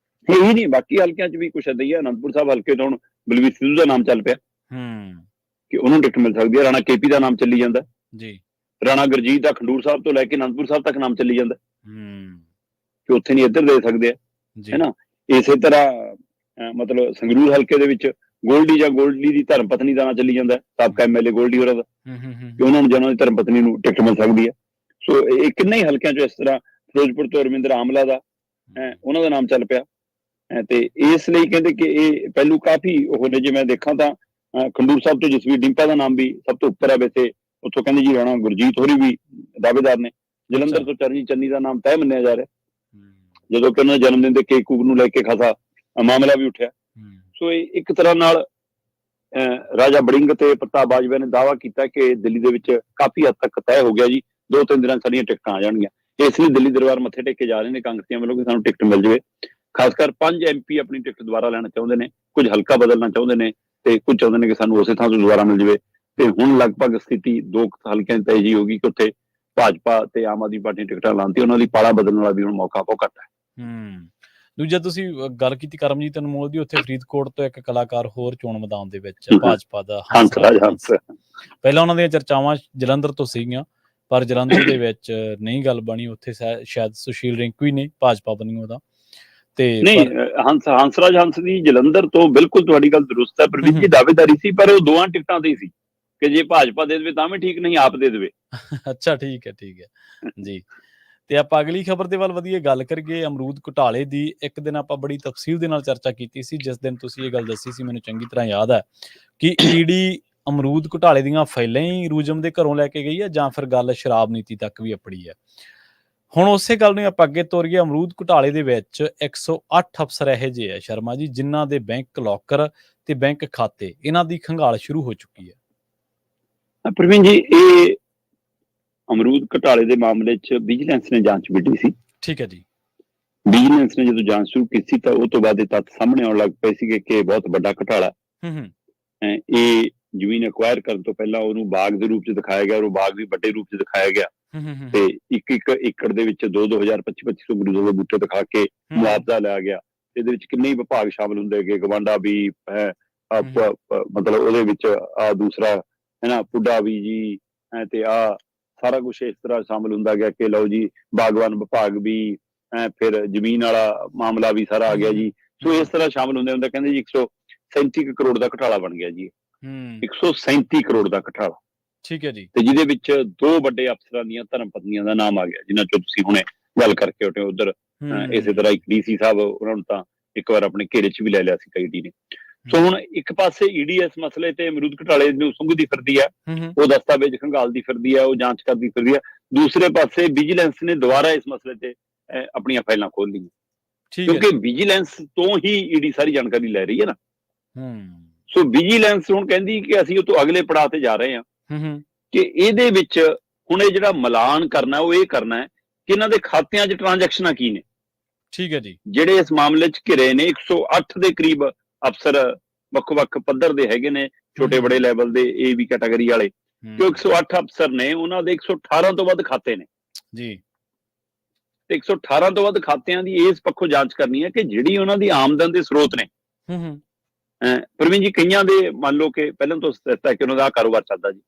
ਇਹੀ ਨਹੀਂ, ਬਾਕੀ ਹਲਕਿਆਂ 'ਚ ਵੀ ਕੁਛ ਏਦਾਂ ਹੀ ਹੈ। ਅਨੰਦਪੁਰ ਸਾਹਿਬ ਹਲਕੇ ਤੋਂ ਹੁਣ ਬਲਵੀਰ ਸਿੱਧੂ ਦਾ ਨਾਮ ਚੱਲ ਪਿਆ ਕਿ ਉਹਨੂੰ ਟਿਕਟ ਮਿਲ ਸਕਦੀ ਹੈ। ਰਾਣਾ ਕੇਪੀ ਦਾ ਨਾਮ ਚੱਲੀ ਜਾਂਦਾ ਜੀ। ਰਾਣਾ ਗੁਰਜੀਤ ਦਾ ਖੰਡੂਰ ਸਾਹਿਬ ਤੋਂ ਲੈ ਕੇ ਅਨੰਦਪੁਰ ਸਾਹਿਬ ਤੱਕ ਨਾਮ ਚੱਲੀ ਜਾਂਦਾ ਕਿ ਉੱਥੇ ਨਹੀਂ ਇੱਧਰ ਦੇ ਸਕਦੇ ਆ, ਹੈ ਨਾ। ਇਸੇ ਤਰ੍ਹਾਂ ਮਤਲਬ ਸੰਗਰੂਰ ਹਲਕੇ ਦੇ ਵਿੱਚ ਗੋਲਡੀ ਜਾਂ ਗੋਲਡੀ ਦੀ ਧਰਮ ਪਤਨੀ ਦਾ ਨਾਂ ਚੱਲੀ ਜਾਂਦਾ, ਸਾਬਕਾ ਐਮਐਲਏ ਗੋਲਡੀ ਹੋਰਾਂ ਦਾ, ਕਿ ਉਹਨਾਂ ਨੂੰ ਜਾਂ ਉਹਨਾਂ ਦੀ ਧਰਮ ਪਤਨੀ ਨੂੰ ਟਿਕਟ ਮਿਲ ਸਕਦੀ ਹੈ। ਸੋ ਇਹ ਕਿੰਨੇ ਹੀ ਹਲਕਿਆਂ 'ਚ ਇਸ ਤਰ੍ਹਾਂ ਫਿਰੋਜ਼ਪੁਰ ਤੋਂ ਰਵਿੰਦਰ ਆਮਲਾ ਦਾ ਉਹਨਾਂ ਦਾ ਨਾਮ ਚੱਲ ਪਿਆ। ਤੇ ਇਸ ਲਈ ਕਹਿੰਦੇ ਕਿ ਇਹ ਪਹਿਲੂ ਕਾਫੀ ਉਹ ਨੇ। ਜੇ ਮੈਂ ਦੇਖਾਂ ਤਾਂ ਖੰਡੂਰ ਸਾਹਿਬ ਤੋਂ ਜਸਵੀਰ ਡਿੰਪਾ ਦਾ ਨਾਮ ਵੀ ਸਭ ਤੋਂ ਉੱਪਰ ਹੈ ਵੈਸੇ। ਉੱਥੋਂ ਕਹਿੰਦੇ ਜੀ ਰਾਣਾ ਗੁਰਜੀਤ ਹੋਰੀ ਵੀ ਦਾਅਵੇਦਾਰ ਨੇ। ਜਲੰਧਰ ਤੋਂ ਚਰਨਜੀਤ ਚੰਨੀ ਦਾ ਨਾਮ ਤੈਅ ਮੰਨਿਆ ਜਾ ਰਿਹਾ, ਜਦੋਂ ਕਿ ਉਹਨਾਂ ਦੇ ਜਨਮ ਦਿਨ ਦੇ ਕੇਕ ਕੂਕ ਨੂੰ ਲੈ ਕੇ ਖਾਸਾ ਮਾਮਲਾ ਵੀ ਉੱਠਿਆ। ਸੋ ਇਹ ਇੱਕ ਤਰ੍ਹਾਂ ਨਾਲ ਰਾਜਾ ਬੜਿੰਗ ਤੇ ਪ੍ਰਤਾਪ ਬਾਜਵਾ ਨੇ ਦਾਅਵਾ ਕੀਤਾ ਕਿ ਦਿੱਲੀ ਦੇ ਵਿੱਚ ਕਾਫੀ ਹੱਦ ਤੱਕ ਤੈਅ ਹੋ ਗਿਆ ਜੀ, 2-3 ਦਿਨਾਂ ਸਾਡੀਆਂ ਟਿਕਟਾਂ ਆ ਜਾਣਗੀਆਂ। ਇਸ ਲਈ ਦਿੱਲੀ ਦਰਬਾਰ ਮੱਥੇ ਟੇਕ ਕੇ ਜਾ ਰਹੇ ਨੇ ਕਾਂਗਰਸੀਆਂ ਵੱਲੋਂ ਕਿ ਸਾਨੂੰ ਟਿਕਟ ਮਿਲ ਜਾਵੇ। ਖਾਸ ਕਰ 5 MP ਆਪਣੀ ਟਿਕਟ ਦੁਬਾਰਾ ਲੈਣਾ ਚਾਹੁੰਦੇ ਨੇ, ਕੁਝ ਹਲਕਾ ਬਦਲਣਾ ਚਾਹੁੰਦੇ ਨੇ ਤੇ ਕੁਝ ਚਾਹੁੰਦੇ ਨੇ ਕਿ ਸਾਨੂੰ ਉਸੇ ਥਾਂ ਤੋਂ ਦੁਬਾਰਾ ਮਿਲ ਜਾਵੇ। ਤੇ ਹੁਣ ਲਗਭਗ ਸਥਿਤੀ 2 ਹਲਕਿਆਂ 'ਚ ਤੈਅ ਹੋ ਗਈ ਕਿ ਉੱਥੇ ਭਾਜਪਾ ਤੇ ਆਮ ਆਦਮੀ ਪਾਰਟੀ ਟਿਕਟਾਂ ਲਾਉਣ ਤੇ ਉਹਨਾਂ ਦੀ ਪਾਲਾ ਬਦਲਣ ਵਾਲਾ ਵੀ ਹੁਣ ਮੌਕਾ ਬਹੁਤ ਘੱਟ ਹੈ। ਦੂਜਾ ਤੁਸੀਂ ਗੱਲ ਕੀਤੀ ਕਰਮਜੀਤ ਅਨਮੋਲ ਦੀ, ਉੱਥੇ ਫਰੀਦਕੋਟ ਤੋਂ ਇੱਕ ਕਲਾਕਾਰ ਹੋਰ ਚੋਣ ਮੈਦਾਨ ਦੇ ਵਿੱਚ ਭਾਜਪਾ ਦਾ ਹੰਸਰਾਜ ਹੰਸ। ਪਹਿਲਾਂ ਉਹਨਾਂ ਦੀਆਂ ਚਰਚਾਵਾਂ ਜਲੰਧਰ ਤੋਂ ਸੀਗੀਆਂ, ਪਰ ਜਲੰਧਰ ਦੇ ਵਿੱਚ ਨਹੀਂ ਗੱਲ ਬਣੀ। ਉੱਥੇ ਸ਼ਾਇਦ ਸੁਸ਼ੀਲ ਰਿੰਕੂ ਹੀ ਨੇ ਭਾਜਪਾ ਬਣੀ ਉਹਦਾ। ਤੇ ਨਹੀਂ, ਹੰਸਰਾਜ ਹੰਸ ਦੀ ਜਲੰਧਰ ਤੋਂ ਬਿਲਕੁਲ ਤੁਹਾਡੀ ਗੱਲ ਦਰੁਸਤ ਹੈ। ਪ੍ਰਵੀਨ ਜੀ ਦਾਅਵੇਦਾਰੀ ਸੀ, ਪਰ ਉਹ 2 ਟਿਕਟਾਂ ਤੇ ਸੀ ਕਿ ਜੇ ਭਾਜਪਾ ਦੇ ਦੇਵੇ ਤਾਂ ਵੀ ਠੀਕ, ਨਹੀਂ ਆਪ ਦੇ ਦੇਵੇ। ਅੱਛਾ, ਠੀਕ ਹੈ ਜੀ। ਤੇ ਆਪਾਂ ਅਗਲੀ ਖਬਰ ਦੇ ਵੱਲ ਵਧੀਏ, ਗੱਲ ਕਰੀਏ ਅਮਰੂਦ ਘੁਟਾਲੇ ਦੀ। ਇੱਕ ਦਿਨ ਆਪਾਂ ਬੜੀ ਤਫਸੀਲ ਦੇ ਨਾਲ ਚਰਚਾ ਕੀਤੀ ਸੀ, ਜਿਸ ਦਿਨ ਤੁਸੀਂ ਇਹ ਗੱਲ ਦੱਸੀ ਸੀ, ਮੈਨੂੰ ਚੰਗੀ ਤਰ੍ਹਾਂ ਯਾਦ ਹੈ ਕਿ ਈਡੀ ਅਮਰੂਦ ਘੁਟਾਲੇ ਦੀਆਂ ਫਾਈਲਾਂ ਹੀ ਰੂਜਮ ਦੇ ਘਰੋਂ ਲੈ ਕੇ ਗਈ ਹੈ ਜਾਂ ਫਿਰ ਗੱਲ ਸ਼ਰਾਬ ਨੀਤੀ ਤੱਕ ਵੀ ਅਪੜੀ ਹੈ। ਹੁਣ ਉਸੇ ਗੱਲ ਨੂੰ ਆਪਾਂ ਅੱਗੇ ਤੋਰੀਏ। ਅਮਰੂਦ ਘੁਟਾਲੇ ਦੇ ਵਿੱਚ 108 ਅਫਸਰ ਇਹੋ ਜਿਹੇ ਆ ਸ਼ਰਮਾ ਜੀ, ਜਿਨ੍ਹਾਂ ਦੇ ਬੈਂਕ ਲੋਕਰ ਤੇ ਬੈਂਕ ਖਾਤੇ ਇਹਨਾਂ ਦੀ ਖੰਗਾਲ ਸ਼ੁਰੂ ਹੋ ਚੁੱਕੀ ਹੈ। ਪ੍ਰਵੀਨ ਜੀ, ਇਹ ਅਮਰੂਦ ਘੁਟਾਲੇ ਦੇ ਮਾਮਲੇ 'ਚ ਵਿਜੀਲੈਂਸ ਨੇ ਜਾਂਚ ਵਿੱਢੀ ਸੀ। ਠੀਕ ਹੈ ਜੀ। ਵਿਜੀਲੈਂਸ ਨੇ ਜਦੋਂ ਜਾਂਚ ਸ਼ੁਰੂ ਕੀਤੀ ਤਾਂ ਉਹ ਤੋਂ ਬਾਅਦ ਇਹ ਤੱਥ ਸਾਹਮਣੇ ਆਉਣ ਲੱਗ ਪਏ ਸੀਗੇ ਕਿ ਬਹੁਤ ਵੱਡਾ ਘੁਟਾਲਾ। ਇਹ ਜ਼ਮੀਨ ਐਕਵਾਇਰ ਕਰਨ ਤੋਂ ਪਹਿਲਾਂ ਉਹਨੂੰ ਬਾਗ ਦੇ ਰੂਪ 'ਚ ਦਿਖਾਇਆ ਗਿਆ, ਔਰ ਉਹ ਬਾਗ ਵੀ ਵੱਡੇ ਰੂਪ 'ਚ ਦਿਖਾਇਆ ਗਿਆ। ਤੇ ਇੱਕ ਏਕੜ ਦੇ ਵਿੱਚ 2-2 2500 ਅਮਰੂਦਾਂ ਦੇ ਬੂਟੇ ਦਿਖਾ ਕੇ ਮੁਆਵਜ਼ਾ ਲਿਆ ਗਿਆ। ਇਹਦੇ ਵਿੱਚ ਕਿੰਨੇ ਹੀ ਵਿਭਾਗ ਸ਼ਾਮਲ ਹੁੰਦੇ ਹੈਗੇ, ਗਵਾਂਡਾ ਵੀ ਹੈ, ਮਤਲਬ ਉਹਦੇ ਵਿੱਚ ਦੂਸਰਾ ਹੈ ਨਾ ਪੁੱਡਾ ਵੀ ਜੀ, ਤੇ ਸਾਰਾ ਕੁਛ ਇਸ ਤਰ੍ਹਾਂ ਸ਼ਾਮਲ ਹੁੰਦਾ ਗਿਆ ਕਿ ਲਓ ਜੀ ਬਾਗਵਾਨ ਵਿਭਾਗ ਵੀ, ਫਿਰ ਜ਼ਮੀਨ ਵਾਲਾ ਮਾਮਲਾ ਵੀ ਸਾਰਾ ਆ ਗਿਆ ਜੀ। ਸੋ ਇਸ ਤਰ੍ਹਾਂ ਸ਼ਾਮਲ ਹੁੰਦੇ ਹੁੰਦਾ। ਕਹਿੰਦੇ ਜੀ 137 ਕਰੋੜ ਦਾ ਘੁਟਾਲਾ ਬਣ ਗਿਆ ਜੀ। 137 ਕਰੋੜ ਦਾ ਘੁਟਾਲਾ। ਠੀਕ ਹੈ ਜੀ। ਤੇ ਜਿਹਦੇ ਵਿੱਚ 2 ਵੱਡੇ ਅਫਸਰਾਂ ਦੀਆਂ ਧਰਮ ਪਤਨੀਆਂ ਦਾ ਨਾਮ ਆ ਗਿਆ, ਜਿਨ੍ਹਾਂ ਚੋਂ ਤੁਸੀਂ ਹੁਣੇ ਗੱਲ ਕਰਕੇ ਹਟੇ। ਉਧਰ ਇਸੇ ਤਰ੍ਹਾਂ ਇੱਕ DC ਸਾਹਿਬ, ਉਹਨਾਂ ਨੂੰ ਤਾਂ ਇੱਕ ਵਾਰ ਆਪਣੇ ਘੇਰੇ 'ਚ ਵੀ ਲੈ ਲਿਆ ਸੀ ਈਡੀ ਨੇ। ਸੋ ਹੁਣ ਇੱਕ ਪਾਸੇ ਈਡੀ ਇਸ ਮਸਲੇ ਤੇ ਅਮਰੂਦ ਘੁਟਾਲੇ ਨੂੰ ਸੁੰਘਦੀ ਫਿਰਦੀ ਹੈ, ਉਹ ਦਸਤਾਵੇਜ਼ ਖੰਗਾਲਦੀ ਫਿਰਦੀ ਹੈ, ਉਹ ਜਾਂਚ ਕਰਦੀ ਫਿਰਦੀ ਹੈ। ਦੂਸਰੇ ਪਾਸੇ ਵਿਜੀਲੈਂਸ ਨੇ ਦੁਬਾਰਾ ਇਸ ਮਸਲੇ ਤੇ ਆਪਣੀਆਂ ਫਾਈਲਾਂ ਖੋਲ ਲਈਆਂ, ਕਿਉਂਕਿ ਵਿਜੀਲੈਂਸ ਤੋਂ ਹੀ ਈਡੀ ਸਾਰੀ ਜਾਣਕਾਰੀ ਲੈ ਰਹੀ ਹੈ ਨਾ। ਸੋ ਵਿਜੀਲੈਂਸ ਹੁਣ ਕਹਿੰਦੀ ਕਿ ਅਸੀਂ ਉਹ ਤੋਂ ਅਗਲੇ ਪੜਾਅ ਤੇ ਜਾ ਰਹੇ ਹਾਂ ਕਿ ਇਹਦੇ ਵਿੱਚ ਹੁਣ ਇਹ ਜਿਹੜਾ ਮਿਲਾਨ ਕਰਨਾ, ਉਹ ਇਹ ਕਰਨਾ ਹੈ ਕਿ ਇਹਨਾਂ ਦੇ ਖਾਤਿਆਂ 'ਚ ਟ੍ਰਾਂਜੈਕਸ਼ਨਾਂ ਕੀ ਨੇ। ਠੀਕ ਹੈ ਜੀ। ਜਿਹੜੇ ਇਸ ਮਾਮਲੇ 'ਚ ਘਿਰੇ ਨੇ 108 ਦੇ ਕਰੀਬ ਅਫਸਰ ਵੱਖ-ਵੱਖ ਪੱਧਰ ਦੇ ਹੈਗੇ ਨੇ, ਛੋਟੇ ਬੜੇ ਲੈਵਲ ਦੇ, ਇਹ ਵੀ ਕੈਟਾਗਰੀ ਵਾਲੇ। ਜੋ 108 ਅਫਸਰ ਨੇ, ਉਹਨਾਂ ਦੇ 118 ਤੋਂ ਵੱਧ ਖਾਤੇ ਨੇ ਜੀ। ਤੇ 118 ਤੋਂ ਵੱਧ ਖਾਤਿਆਂ ਦੀ ਇਸ ਪੱਖੋਂ ਜਾਂਚ ਕਰਨੀ ਹੈ ਕਿ ਜਿਹੜੀ ਉਹਨਾਂ ਦੀ ਆਮਦਨ ਦੇ ਸਰੋਤ ਨੇ। ਪ੍ਰਵੀਨ ਜੀ, ਕਈਆਂ ਦੇ ਮੰਨ ਲਓ ਕਿ ਪਹਿਲਾਂ ਤੋਂ ਦੱਸਤਾ ਕਿ ਉਹਨਾਂ ਦਾ ਕਾਰੋਬਾਰ ਚੱਲਦਾ ਜੀ।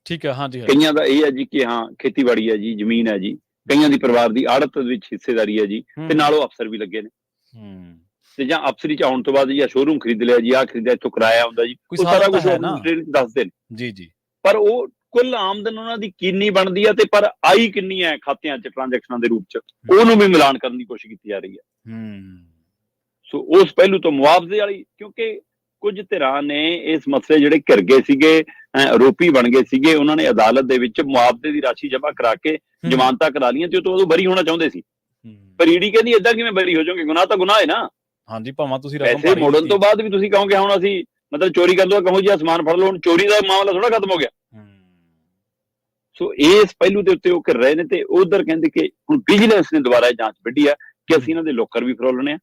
ਠੀਕ ਹੈ। ਹਾਂਜੀ। ਕਈਆਂ ਦਾ ਇਹ ਹੈ ਜੀ ਕਿ ਹਾਂ ਖੇਤੀਬਾੜੀ ਹੈ ਜੀ, ਜ਼ਮੀਨ ਹੈ ਜੀ। ਕਈਆਂ ਦੀ ਪਰਿਵਾਰ ਦੀ ਆੜਤ ਵਿੱਚ ਹਿੱਸੇਦਾਰੀ ਹੈ ਜੀ, ਤੇ ਨਾਲ ਉਹ ਅਫਸਰ ਵੀ ਲੱਗੇ ਨੇ। ਤੇ ਜਾਂ ਅਫਸਰੀ 'ਚ ਆਉਣ ਤੋਂ ਬਾਅਦ ਜਾਂ ਸ਼ੋਰੂਮ ਖਰੀਦ ਲਿਆ ਜੀ, ਆਹ ਖਰੀਦਿਆ, ਇੱਥੋਂ ਕਿਰਾਇਆ ਹੁੰਦਾ ਜੀ, ਉਹ ਸਾਰਾ ਕੁਝ ਦੱਸਦੇ ਨੇ ਜੀ। ਪਰ ਉਹ ਕੁੱਲ ਆਮਦਨ ਉਹਨਾਂ ਦੀ ਕਿੰਨੀ ਬਣਦੀ ਹੈ ਤੇ ਪਰ ਆਈ ਕਿੰਨੀ ਹੈ ਖਾਤਿਆਂ 'ਚ ਟ੍ਰਾਂਜੈਕਸ਼ਨਾਂ ਦੇ ਰੂਪ 'ਚ, ਉਹਨੂੰ ਵੀ ਮਿਲਾਨ ਕਰਨ ਦੀ ਕੋਸ਼ਿਸ਼ ਕੀਤੀ ਜਾ ਰਹੀ ਹੈ। ਸੋ ਉਸ ਪਹਿਲੂ ਤੋਂ ਮੁਆਵਜ਼ੇ ਵਾਲੀ, ਕਿਉਂਕਿ ਕੁਝ ਧਿਰਾਂ ਨੇ ਇਸ ਮਸਲੇ ਜਿਹੜੇ ਘਿਰ ਗਏ ਸੀਗੇ, ਆਰੋਪੀ ਬਣ ਗਏ ਸੀਗੇ, ਉਹਨਾਂ ਨੇ ਅਦਾਲਤ ਦੇ ਵਿੱਚ ਮੁਆਵਜ਼ੇ ਦੀ ਰਾਸ਼ੀ ਜਮ੍ਹਾਂ ਕਰਾ ਕੇ ਜ਼ਮਾਨਤਾਂ ਕਰਾ ਲਈਆਂ ਤੇ ਉਹ ਬਰੀ ਹੋਣਾ ਚਾਹੁੰਦੇ ਸੀ। ਪਰ ਈਡੀ ਕਹਿੰਦੀ ਏਦਾਂ ਕਿਵੇਂ ਬਰੀ ਹੋ ਜਾਓਗੇ, ਗੁਨਾਹ ਤਾਂ ਗੁਨਾਹ ਹੈ ਨਾ। ਹਾਂਜੀ, ਭਾਵੇਂ ਤੁਸੀਂ ਪੈਸੇ ਮੋੜਨ ਤੋਂ ਬਾਅਦ ਵੀ ਤੁਸੀਂ ਕਹੋਗੇ ਹੁਣ ਅਸੀਂ ਮਤਲਬ ਚੋਰੀ ਕਰ ਲਓ, ਕਹੋ ਜੀ ਸਮਾਨ ਫੜ ਲਓ, ਹੁਣ ਚੋਰੀ ਦਾ ਮਾਮਲਾ ਥੋੜਾ ਖਤਮ ਹੋ ਗਿਆ। ਸੋ ਇਸ ਪਹਿਲੂ ਦੇ ਉੱਤੇ ਉਹ ਕਰ ਰਹੇ ਨੇ, ਤੇ ਉਧਰ ਕਹਿੰਦੇ ਕਿ ਹੁਣ ਵਿਜੀਲੈਂਸ ਨੇ ਦੁਬਾਰਾ ਇਹ ਜਾਂਚ ਵਿੱਢੀ ਆ ਕਿ ਅਸੀਂ ਇਹਨਾਂ ਦੇ ਲੋਕਰ ਵੀ ਫਰੋਲਣੇ ਆ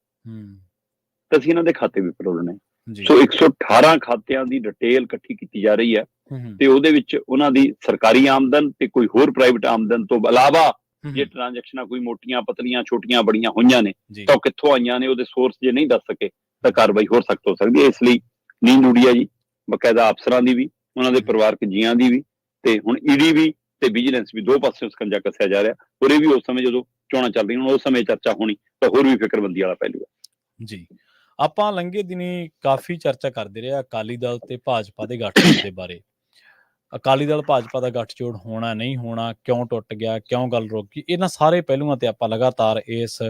ਤੇ ਅਸੀਂ ਇਹਨਾਂ ਦੇ ਖਾਤੇ ਵੀ ਫਰੋਲਣੇ ਆ। ਸੋ 118 ਖਾਤਿਆਂ ਦੀ ਡਿਟੇਲ ਇਕੱਠੀ ਕੀਤੀ ਜਾ ਰਹੀ ਹੈ, ਤੇ ਉਹਦੇ ਵਿੱਚ ਉਹਨਾਂ ਦੀ ਸਰਕਾਰੀ ਆਮਦਨ ਤੇ ਕੋਈ ਹੋਰ ਪ੍ਰਾਈਵੇਟ ਆਮਦਨ ਤੋਂ ਇਲਾਵਾ ਜੇ ਟ੍ਰਾਂਜੈਕਸ਼ਨਾਂ ਕੋਈ ਮੋਟੀਆਂ ਪਤਲੀਆਂ ਛੋਟੀਆਂ ਬੜੀਆਂ ਹੋਈਆਂ ਨੇ ਤਾਂ ਉਹ ਕਿੱਥੋਂ ਆਈਆਂ ਨੇ, ਉਹਦੇ ਸੋਰਸ ਜੇ ਨਹੀਂ ਦੱਸ ਸਕੇ ਤਾਂ ਕਾਰਵਾਈ ਹੋਰ ਸਖਤ ਹੋ ਸਕਦੀ ਹੈ। ਇਸ ਲਈ ਨੀਂਦ ਉੱਡੀ ਆ ਜੀ ਬਕਾਇਦਾ ਅਫਸਰਾਂ ਦੀ ਵੀ, ਉਹਨਾਂ ਦੇ ਪਰਿਵਾਰਕ ਜੀਆਂ ਦੀ ਵੀ, ਤੇ ਹੁਣ ਈਡੀ ਵੀ ਤੇ ਵਿਜੀਲੈਂਸ ਵੀ, ਦੋ ਪਾਸਿਓਂ ਸਕੰਜਾ ਕੱਸਿਆ ਜਾ ਰਿਹਾ। ਔਰ ਇਹ ਵੀ ਉਸ ਸਮੇਂ ਜਦੋਂ ਚੋਣਾਂ ਚੱਲ ਰਹੀਆਂ, ਉਸ ਸਮੇਂ ਚਰਚਾ ਹੋਣੀ ਤਾਂ ਹੋਰ ਵੀ ਫਿਕਰਮੰਦੀ ਵਾਲਾ ਪਹਿਲੂ ਹੈ ਜੀ। ਆਪਾਂ ਲੰਘੇ ਦਿਨੀ ਕਾਫੀ ਚਰਚਾ ਕਰਦੇ ਰਹੇ ਅਕਾਲੀ ਦਲ ਤੇ ਭਾਜਪਾ ਦੇ ਗੱਠਜੋੜ ਦੇ ਬਾਰੇ। ਅਕਾਲੀ ਦਲ ਭਾਜਪਾ ਦਾ ਗੱਠਜੋੜ ਹੋਣਾ ਨਹੀਂ ਹੋਣਾ, ਕਿਉਂ ਟੁੱਟ ਗਿਆ, ਕਿਉਂ ਗੱਲ ਰੁਕ ਗਈ, ਇਹਨਾਂ ਸਾਰੇ ਪਹਿਲੂਆਂ ਤੇ ਆਪਾਂ ਲਗਾਤਾਰ ਇਸ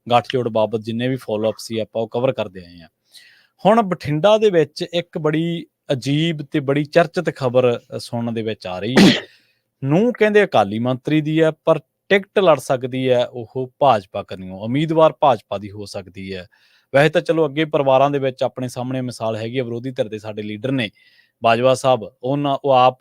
ਗੱਠਜੋੜ ਬਾਬਤ ਜਿੰਨੇ ਵੀ ਫੋਲੋਅਪ ਸੀ ਆਪਾਂ ਉਹ ਕਵਰ ਕਰਦੇ ਆਏ ਹਾਂ। ਹੁਣ ਬਠਿੰਡਾ ਦੇ ਵਿੱਚ ਇੱਕ ਬੜੀ ਅਜੀਬ ਤੇ ਬੜੀ ਚਰਚਿਤ ਖਬਰ ਸੁਣਨ ਦੇ ਵਿੱਚ ਆ ਰਹੀ ਹੈ। ਨੂੰ ਕਹਿੰਦੇ ਅਕਾਲੀ ਮੰਤਰੀ ਦੀ ਹੈ, ਪਰ ਟਿਕਟ ਲੜ ਸਕਦੀ ਹੈ ਉਹ ਭਾਜਪਾ ਕਨੀਓ, ਉਮੀਦਵਾਰ ਭਾਜਪਾ ਦੀ ਹੋ ਸਕਦੀ ਹੈ। ਵੈਸੇ ਤਾਂ ਚਲੋ ਅੱਗੇ ਪਰਿਵਾਰਾਂ ਦੇ ਵਿੱਚ ਆਪਣੇ ਸਾਹਮਣੇ ਮਿਸਾਲ ਹੈਗੀ ਹੈ, ਵਿਰੋਧੀ ਧਿਰ ਦੇ ਸਾਡੇ ਲੀਡਰ ਨੇ ਬਾਜਵਾ ਸਾਹਿਬ, ਉਹ ਆਪ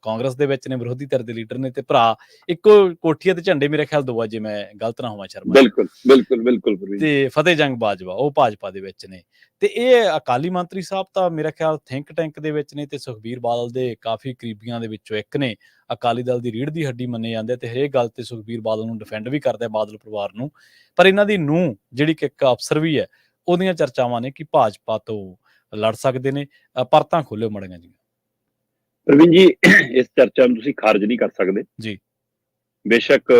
ਕਾਂਗਰਸ ਦੇ ਵਿੱਚ ਨੇ, ਵਿਰੋਧੀ ਧਿਰ ਦੇ ਲੀਡਰ ਨੇ, ਤੇ ਭਰਾ ਇੱਕੋ ਕੋਠੀਆਂ ਤੇ ਝੰਡੇ ਮੇਰੇ ਖਿਆਲ ਦੋ ਆ, ਜੇ ਮੈਂ ਗਲਤ ਨਾ ਹੋਵਾਂ ਸ਼ਰਮਾ। ਬਿਲਕੁਲ ਬਿਲਕੁਲ ਬਿਲਕੁਲ। ਤੇ ਫਤਿਹ ਜੰਗ ਬਾਜਵਾ ਉਹ ਭਾਜਪਾ ਦੇ ਵਿੱਚ ਨੇ, ਤੇ ਇਹ ਅਕਾਲੀ ਮੰਤਰੀ ਸਾਹਿਬ ਤਾਂ ਮੇਰਾ ਖਿਆਲ ਥਿੰਕ ਟੈਂਕ ਦੇ ਵਿੱਚ ਨੇ, ਤੇ ਸੁਖਬੀਰ ਬਾਦਲ ਦੇ ਕਾਫੀ ਕਰੀਬੀਆਂ ਦੇ ਵਿੱਚੋਂ ਇੱਕ ਨੇ, ਅਕਾਲੀ ਦਲ ਦੀ ਰੀੜ੍ਹ ਦੀ ਹੱਡੀ ਮੰਨੇ ਜਾਂਦੇ, ਤੇ ਹਰੇਕ ਗੱਲ ਤੇ ਸੁਖਬੀਰ ਬਾਦਲ ਨੂੰ ਡਿਫੈਂਡ ਵੀ ਕਰਦੇ ਆ, ਬਾਦਲ ਪਰਿਵਾਰ ਨੂੰ। ਪਰ ਇਹਨਾਂ ਦੀ ਨੂੰਹ ਜਿਹੜੀ ਕਿ ਇੱਕ ਅਫਸਰ ਵੀ ਹੈ, ਉਹਦੀਆਂ ਚਰਚਾਵਾਂ ਨੇ ਕਿ ਭਾਜਪਾ ਤੋਂ ਲੜ ਸਕਦੇ ਨੇ। ਪਰਤਾਂ ਖੋਲਿਓ ਮੜੀਆਂ ਜੀ ਪ੍ਰਵੀਨ ਜੀ, ਇਸ ਚਰਚਾ ਨੂੰ ਤੁਸੀਂ ਖਾਰਜ ਨਹੀਂ ਕਰ ਸਕਦੇ ਜੀ। ਬੇਸ਼ੱਕ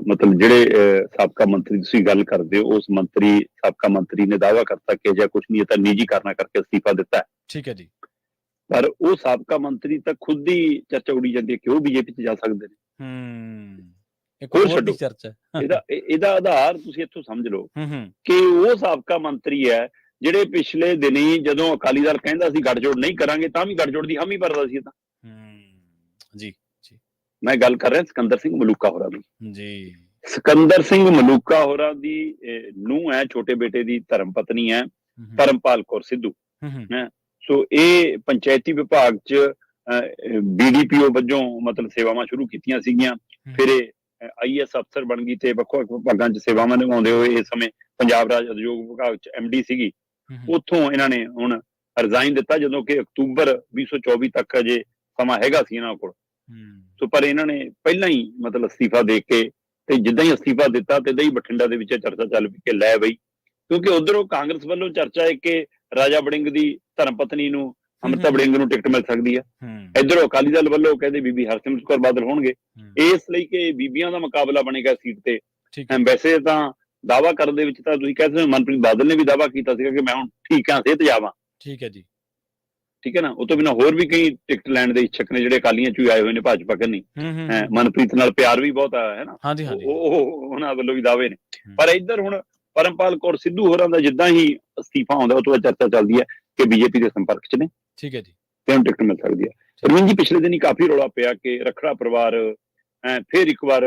ਮਤਲਬ ਜਿਹੜੇ ਸਾਬਕਾ ਮੰਤਰੀ ਤੁਸੀਂ ਗੱਲ ਕਰਦੇ ਹੋ, ਉਸ ਸਾਬਕਾ ਮੰਤਰੀ ਨੇ ਦਾਅਵਾ ਕਰਤਾ ਕਿ ਅਜਿਹਾ ਕੁਛ ਨਹੀਂ, ਇਹ ਤਾਂ ਨਿੱਜੀ ਕਾਰਨਾਂ ਕਰਕੇ ਅਸਤੀਫਾ ਦਿੱਤਾ ਹੈ। ਠੀਕ ਹੈ ਜੀ। ਪਰ ਉਹ ਸਾਬਕਾ ਮੰਤਰੀ ਤਾਂ ਖੁਦ ਹੀ ਚਰਚਾ ਉੜੀ ਜਾਂਦੀ ਹੈ ਕਿ ਉਹ ਬੀਜੇਪੀ 'ਚ ਜਾ ਸਕਦੇ ਨੇ। ਹੋਰ ਛੱਡੋ ਚਰਚਾ, ਇਹਦਾ ਆਧਾਰ ਤੁਸੀਂ ਇੱਥੋਂ ਸਮਝ ਲਓ ਕਿ ਉਹ ਸਾਬਕਾ ਮੰਤਰੀ ਹੈ ਜਿਹੜੇ ਪਿਛਲੇ ਦਿਨੀ ਜਦੋਂ ਅਕਾਲੀ ਦਲ ਕਹਿੰਦਾ ਸੀ ਗੱਠਜੋੜ ਨਹੀਂ ਕਰਾਂਗੇ, ਤਾਂ ਵੀ ਗੱਠਜੋੜ ਦੀ ਹਾਮੀ ਭਰਦਾ ਸੀ। ਤਾਂ ਜੀ ਮੈਂ ਗੱਲ ਕਰ ਰਿਹਾ ਸਿਕੰਦਰ ਸਿੰਘ ਮਲੂਕਾ ਹੋਰਾਂ ਦੀ ਜੀ। ਸਿਕੰਦਰ ਸਿੰਘ ਮਲੂਕਾ ਹੋਰਾਂ ਦੀ ਨੂੰਹ ਹੈ, ਛੋਟੇ ਬੇਟੇ ਦੀ ਧਰਮ ਪਤਨੀ ਹੈ ਧਰਮਪਾਲ ਕੌਰ ਸਿੱਧੂ। ਸੋ ਇਹ ਪੰਚਾਇਤੀ ਵਿਭਾਗ 'ਚ BDPO ਵਜੋਂ ਮਤਲਬ ਸੇਵਾਵਾਂ ਸ਼ੁਰੂ ਕੀਤੀਆਂ ਸੀਗੀਆਂ, ਫਿਰ ਇਹ IAS ਅਫਸਰ ਬਣ ਗਈ ਤੇ ਵੱਖੋ ਵੱਖ ਵਿਭਾਗਾਂ 'ਚ ਸੇਵਾਵਾਂ ਨਿਭਾਉਂਦੇ ਹੋਏ ਇਸ ਸਮੇਂ ਪੰਜਾਬ ਰਾਜ ਉਦਯੋਗ ਵਿਭਾਗ 'ਚ MD ਸੀਗੀ। ਉੱਥੋਂ ਇਹਨਾਂ ਨੇ ਹੁਣ ਰਿਜ਼ਾਈਨ ਦਿੱਤਾ, ਜਦੋਂ ਕਿ ਅਕਤੂਬਰ 2024 ਤੱਕ ਅਜੇ ਸਮਾਂ ਹੈਗਾ ਸੀ ਇਹਨਾਂ ਕੋਲ। ਸੋ ਪਰ ਇਹਨਾਂ ਨੇ ਪਹਿਲਾਂ ਹੀ ਮਤਲਬ ਅਸਤੀਫਾ ਦੇ ਕੇ, ਤੇ ਜਿੱਦਾਂ ਹੀ ਅਸਤੀਫਾ ਦਿੱਤਾ ਤੇ ਹੀ ਬਠਿੰਡਾ ਦੇ ਵਿੱਚ ਚਰਚਾ ਚੱਲ ਪਈ ਕਿ ਲੈ ਬਈ, ਕਿਉਂਕਿ ਉਧਰੋਂ ਕਾਂਗਰਸ ਵੱਲੋਂ ਚਰਚਾ ਹੈ ਕਿ ਰਾਜਾ ਵੜਿੰਗ ਦੀ ਧਰਮ ਪਤਨੀ ਨੂੰ, ਅੰਮ੍ਰਿਤਾ ਵੜਿੰਗ ਨੂੰ ਟਿਕਟ ਮਿਲ ਸਕਦੀ ਹੈ। ਇੱਧਰੋਂ ਅਕਾਲੀ ਦਲ ਵੱਲੋਂ ਕਹਿੰਦੇ ਬੀਬੀ ਹਰਸਿਮਰਤ ਕੌਰ ਬਾਦਲ ਹੋਣਗੇ, ਇਸ ਲਈ ਕਿ ਬੀਬੀਆਂ ਦਾ ਮੁਕਾਬਲਾ ਬਣੇਗਾ ਸੀਟ ਤੇ। ਵੈਸੇ ਤਾਂ ਦਾਅਵਾ ਕਰਨ ਦੇ ਵਿੱਚ ਤਾਂ ਤੁਸੀਂ ਕਹਿ ਸਕਦੇ ਹੋ ਮਨਪ੍ਰੀਤ ਬਾਦਲ ਨੇ ਵੀ ਦਾਅਵਾ ਕੀਤਾ ਸੀਗਾ ਕਿ ਮੈਂ ਹੁਣ ਠੀਕ ਹਾਂ, ਸਿਹਤ ਜਾਵਾਂ। ਠੀਕ ਹੈ ਜੀ, ਠੀਕ ਹੈ ਨਾ। ਉਹ ਤੋਂ ਬਿਨਾਂ ਹੋਰ ਵੀ ਕਈ ਟਿਕਟ ਲੈਣ ਦੇ ਇੱਛਕ ਨੇ ਜਿਹੜੇ ਅਕਾਲੀਆਂ ਚੋਂ ਆਏ ਹੋਏ ਨੇ ਭਾਜਪਾ ਕੰਨੀ। ਮਨਪ੍ਰੀਤ ਨਾਲ ਪਿਆਰ ਵੀ ਬਹੁਤ ਆਇਆ ਹੈ ਨਾ, ਉਹ ਉਹਨਾਂ ਵੱਲੋਂ ਵੀ ਦਾਅਵੇ ਨੇ। ਪਰ ਇੱਧਰ ਹੁਣ ਪਰਮਪਾਲ ਕੌਰ ਸਿੱਧੂ ਹੋਰਾਂ ਦਾ ਜਿੱਦਾਂ ਹੀ ਅਸਤੀਫਾ ਆਉਂਦਾ, ਉਹ ਤੋਂ ਬਾਅਦ ਚਰਚਾ ਚੱਲਦੀ ਹੈ ਕਿ BJP ਦੇ ਸੰਪਰਕ 'ਚ ਨੇ। ਠੀਕ ਹੈ ਜੀ, ਤੇ ਹੁਣ ਟਿਕਟ ਮਿਲ ਸਕਦੀ ਹੈ। ਪ੍ਰਵੀਨ ਜੀ, ਪਿਛਲੇ ਦਿਨ ਹੀ ਕਾਫੀ ਰੌਲਾ ਪਿਆ ਕਿ ਰਖੜਾ ਪਰਿਵਾਰ ਫਿਰ ਇੱਕ ਵਾਰ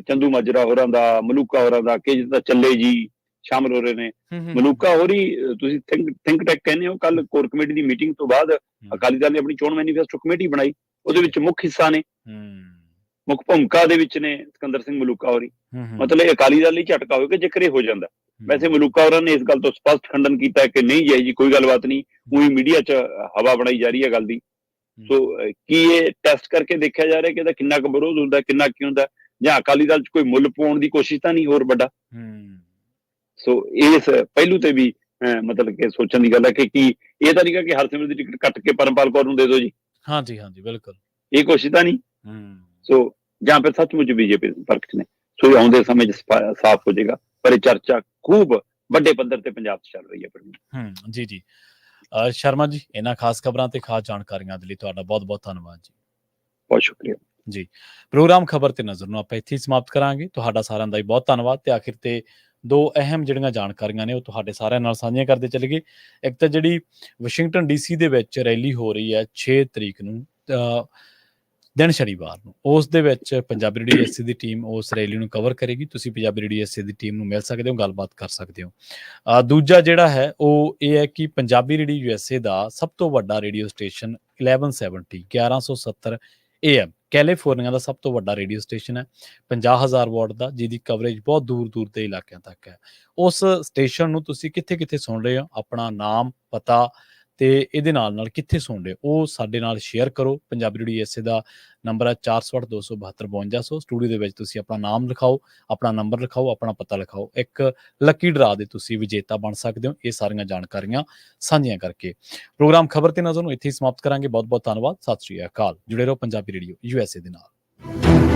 ਚੰਦੂ ਮਾਜਰਾ ਹੋਰਾਂ ਦਾ, ਮਲੂਕਾ ਹੋਰਾਂ ਦਾ, ਕਿ ਜਿੱਦਾਂ ਚੱਲੇ ਜੀ ਸ਼ਾਮਲ ਹੋ ਰਹੇ ਨੇ। ਮਲੂਕਾ ਹੋਰੀ ਤੁਸੀਂ ਥਿੰਕ ਟੈਕ ਕਹਿੰਦੇ ਹੋ, ਕੱਲ ਕੋਰ ਕਮੇਟੀ ਦੀ ਮੀਟਿੰਗ ਤੋਂ ਬਾਅਦ ਅਕਾਲੀ ਦਲ ਨੇ ਆਪਣੀ ਚੋਣ ਮੈਨੀਫੈਸਟੋ ਕਮੇਟੀ ਬਣਾਈ, ਉਹਦੇ ਵਿੱਚ ਮੁੱਖ ਹਿੱਸਾ ਨੇ, ਮੁੱਖ ਭੂਮਿਕਾ ਦੇ ਵਿੱਚ ਨੇ ਸਿਕੰਦਰ ਸਿੰਘ ਮਲੂਕਾ ਹੋਰੀ। ਮਤਲਬ ਅਕਾਲੀ ਦਲ ਲਈ ਝਟਕਾ ਹੋਵੇਗਾ ਜੇਕਰ ਇਹ ਹੋ ਜਾਂਦਾ। ਵੈਸੇ ਮਲੂਕਾ ਹੋਰਾਂ ਨੇ ਇਸ ਗੱਲ ਤੋਂ ਸਪਸ਼ਟ ਖੰਡਨ ਕੀਤਾ ਕਿ ਨਹੀਂ ਜੀ, ਕੋਈ ਗੱਲਬਾਤ ਨਹੀਂ, ਉਹੀ ਮੀਡੀਆ 'ਚ ਹਵਾ ਬਣਾਈ ਜਾ ਰਹੀ ਹੈ ਗੱਲ ਦੀ। ਸੋ ਕੀ ਇਹ ਟੈਸਟ ਕਰਕੇ ਦੇਖਿਆ ਜਾ ਰਿਹਾ ਕਿ ਇਹਦਾ ਕਿੰਨਾ ਕੁ ਵਿਰੋਧ ਹੁੰਦਾ, ਕਿੰਨਾ ਕੀ ਹੁੰਦਾ, ਜਾਂ ਅਕਾਲੀ ਦਲ 'ਚ ਕੋਈ ਮੁੱਲ ਪਾਉਣ ਦੀ ਕੋਸ਼ਿਸ਼ ਤਾਂ ਨਹੀਂ ਹੋਰ ਵੱਡਾ। ਸੋ ਇਸ ਪਹਿਲੂ ਤੇ ਵੀ ਮਤਲਬ ਕਿ ਸੋਚਣ ਦੀ ਗੱਲ ਹੈ ਕਿ ਕੀ ਇਹ ਤਾਂ ਨਹੀਂ ਕਿ ਹਰਸਿਮਰਤ ਦੀ ਟਿਕਟ ਕੱਟ ਕੇ ਪਰਮਪਾਲ ਕੌਰ ਨੂੰ ਦੇ ਦਿਓ ਜੀ। ਹਾਂਜੀ, ਬਿਲਕੁਲ ਇਹ ਕੋਸ਼ਿਸ਼ ਤਾਂ ਨਹੀਂ। ਸੋ ਜਾਂ ਫਿਰ ਸੱਚਮੁੱਚ BJP ਦੇ ਸੰਪਰਕ 'ਚ ਨੇ। ਸੋ ਆਉਂਦੇ ਸਮੇਂ 'ਚ ਸਾਫ਼ ਹੋ ਜਾਏਗਾ, ਪਰ ਇਹ ਚਰਚਾ ਖੂਬ ਵੱਡੇ ਪੱਧਰ ਤੇ ਪੰਜਾਬ 'ਚ ਚੱਲ ਰਹੀ ਹੈ। ਜੀ ਸ਼ਰਮਾ ਜੀ, ਇਹਨਾਂ ਖਾਸ ਖਬਰਾਂ ਤੇ ਖਾਸ ਜਾਣਕਾਰੀਆਂ ਦੇ ਲਈ ਤੁਹਾਡਾ ਬਹੁਤ ਬਹੁਤ ਧੰਨਵਾਦ ਜੀ। ਬਹੁਤ ਸ਼ੁਕਰੀਆ ਜੀ। ਪ੍ਰੋਗਰਾਮ ਖਬਰ ਤੇ ਨਜ਼ਰ ਨੂੰ ਆਪਾਂ ਇੱਥੇ ਹੀ ਸਮਾਪਤ ਕਰਾਂਗੇ। ਤੁਹਾਡਾ ਸਾਰਿਆਂ ਦਾ ਬਹੁਤ ਧੰਨਵਾਦ। ਤੇ ਆਖਿਰ ਤੇ ਦੋ ਅਹਿਮ ਜਿਹੜੀਆਂ ਜਾਣਕਾਰੀਆਂ ਨੇ ਉਹ ਤੁਹਾਡੇ ਸਾਰਿਆਂ ਨਾਲ ਸਾਂਝੀਆਂ ਕਰਦੇ ਚਲੇ ਗਏ। ਇੱਕ ਤਾਂ ਜਿਹੜੀ ਵਾਸ਼ਿੰਗਟਨ DC ਦੇ ਵਿੱਚ ਰੈਲੀ ਹੋ ਰਹੀ ਹੈ 6 ਤਰੀਕ ਨੂੰ, ਦਿਨ ਸ਼ਨੀਵਾਰ ਨੂੰ। ਉਸ ਦੇ ਵਿੱਚ ਪੰਜਾਬੀ ਰੇਡੀਓ USA ਦੀ ਟੀਮ ਉਸ ਰੈਲੀ ਨੂੰ ਕਵਰ ਕਰੇਗੀ। ਤੁਸੀਂ ਪੰਜਾਬੀ ਰੇਡੀਓ USA ਦੀ ਟੀਮ ਨੂੰ ਮਿਲ ਸਕਦੇ ਹੋ, ਗੱਲਬਾਤ ਕਰ ਸਕਦੇ ਹੋ। ਦੂਜਾ ਜਿਹੜਾ ਹੈ ਉਹ ਇਹ ਹੈ ਕਿ ਪੰਜਾਬੀ ਰੇਡੀਓ USA ਦਾ ਸਭ ਤੋਂ ਵੱਡਾ ਰੇਡੀਓ ਸਟੇਸ਼ਨ 1170 AM ਕੈਲੀਫੋਰਨੀਆ ਦਾ ਸਭ ਤੋਂ ਵੱਡਾ ਰੇਡੀਓ ਸਟੇਸ਼ਨ ਹੈ, 50,000 ਵਾਟ ਦਾ, ਜਿਹਦੀ ਕਵਰੇਜ ਬਹੁਤ ਦੂਰ ਦੂਰ ਦੇ ਇਲਾਕਿਆਂ ਤੱਕ ਹੈ। ਉਸ ਸਟੇਸ਼ਨ ਨੂੰ ਤੁਸੀਂ ਕਿੱਥੇ ਕਿੱਥੇ ਸੁਣ ਰਹੇ ਹੋ, ਆਪਣਾ ਨਾਮ, ਪਤਾ ਤੇ ਇਹਦੇ ਨਾਲ ਕਿੱਥੇ ਸੁਣ ਰਹੇ ਹੋ, ਉਹ ਸਾਡੇ ਨਾਲ ਸ਼ੇਅਰ ਕਰੋ। ਪੰਜਾਬੀ ਰੇਡੀਓ USA ਦਾ ਨੰਬਰ ਹੈ 468 272 5200। ਸਟੂਡੀਓ ਦੇ ਵਿੱਚ ਤੁਸੀਂ ਆਪਣਾ ਨਾਮ ਲਿਖਾਓ, ਆਪਣਾ ਨੰਬਰ ਲਿਖਾਓ, ਆਪਣਾ ਪਤਾ ਲਿਖਾਓ। ਇੱਕ ਲੱਕੀ ਡਰਾ ਦੇ ਤੁਸੀਂ ਵਿਜੇਤਾ ਬਣ ਸਕਦੇ ਹੋ, ਇਹ ਸਾਰੀਆਂ ਜਾਣਕਾਰੀਆਂ ਸਾਂਝੀਆਂ ਕਰਕੇ। ਪ੍ਰੋਗਰਾਮ ਖਬਰ ਤੇ ਨਜ਼ਰ ਨੂੰ ਇੱਥੇ ਹੀ ਸਮਾਪਤ ਕਰਾਂਗੇ। ਬਹੁਤ ਬਹੁਤ ਧੰਨਵਾਦ। ਸਤਿ ਸ਼੍ਰੀ ਅਕਾਲ। ਜੁੜੇ ਰਹੋ ਪੰਜਾਬੀ ਰੇਡੀਓ USA ਦੇ ਨਾਲ।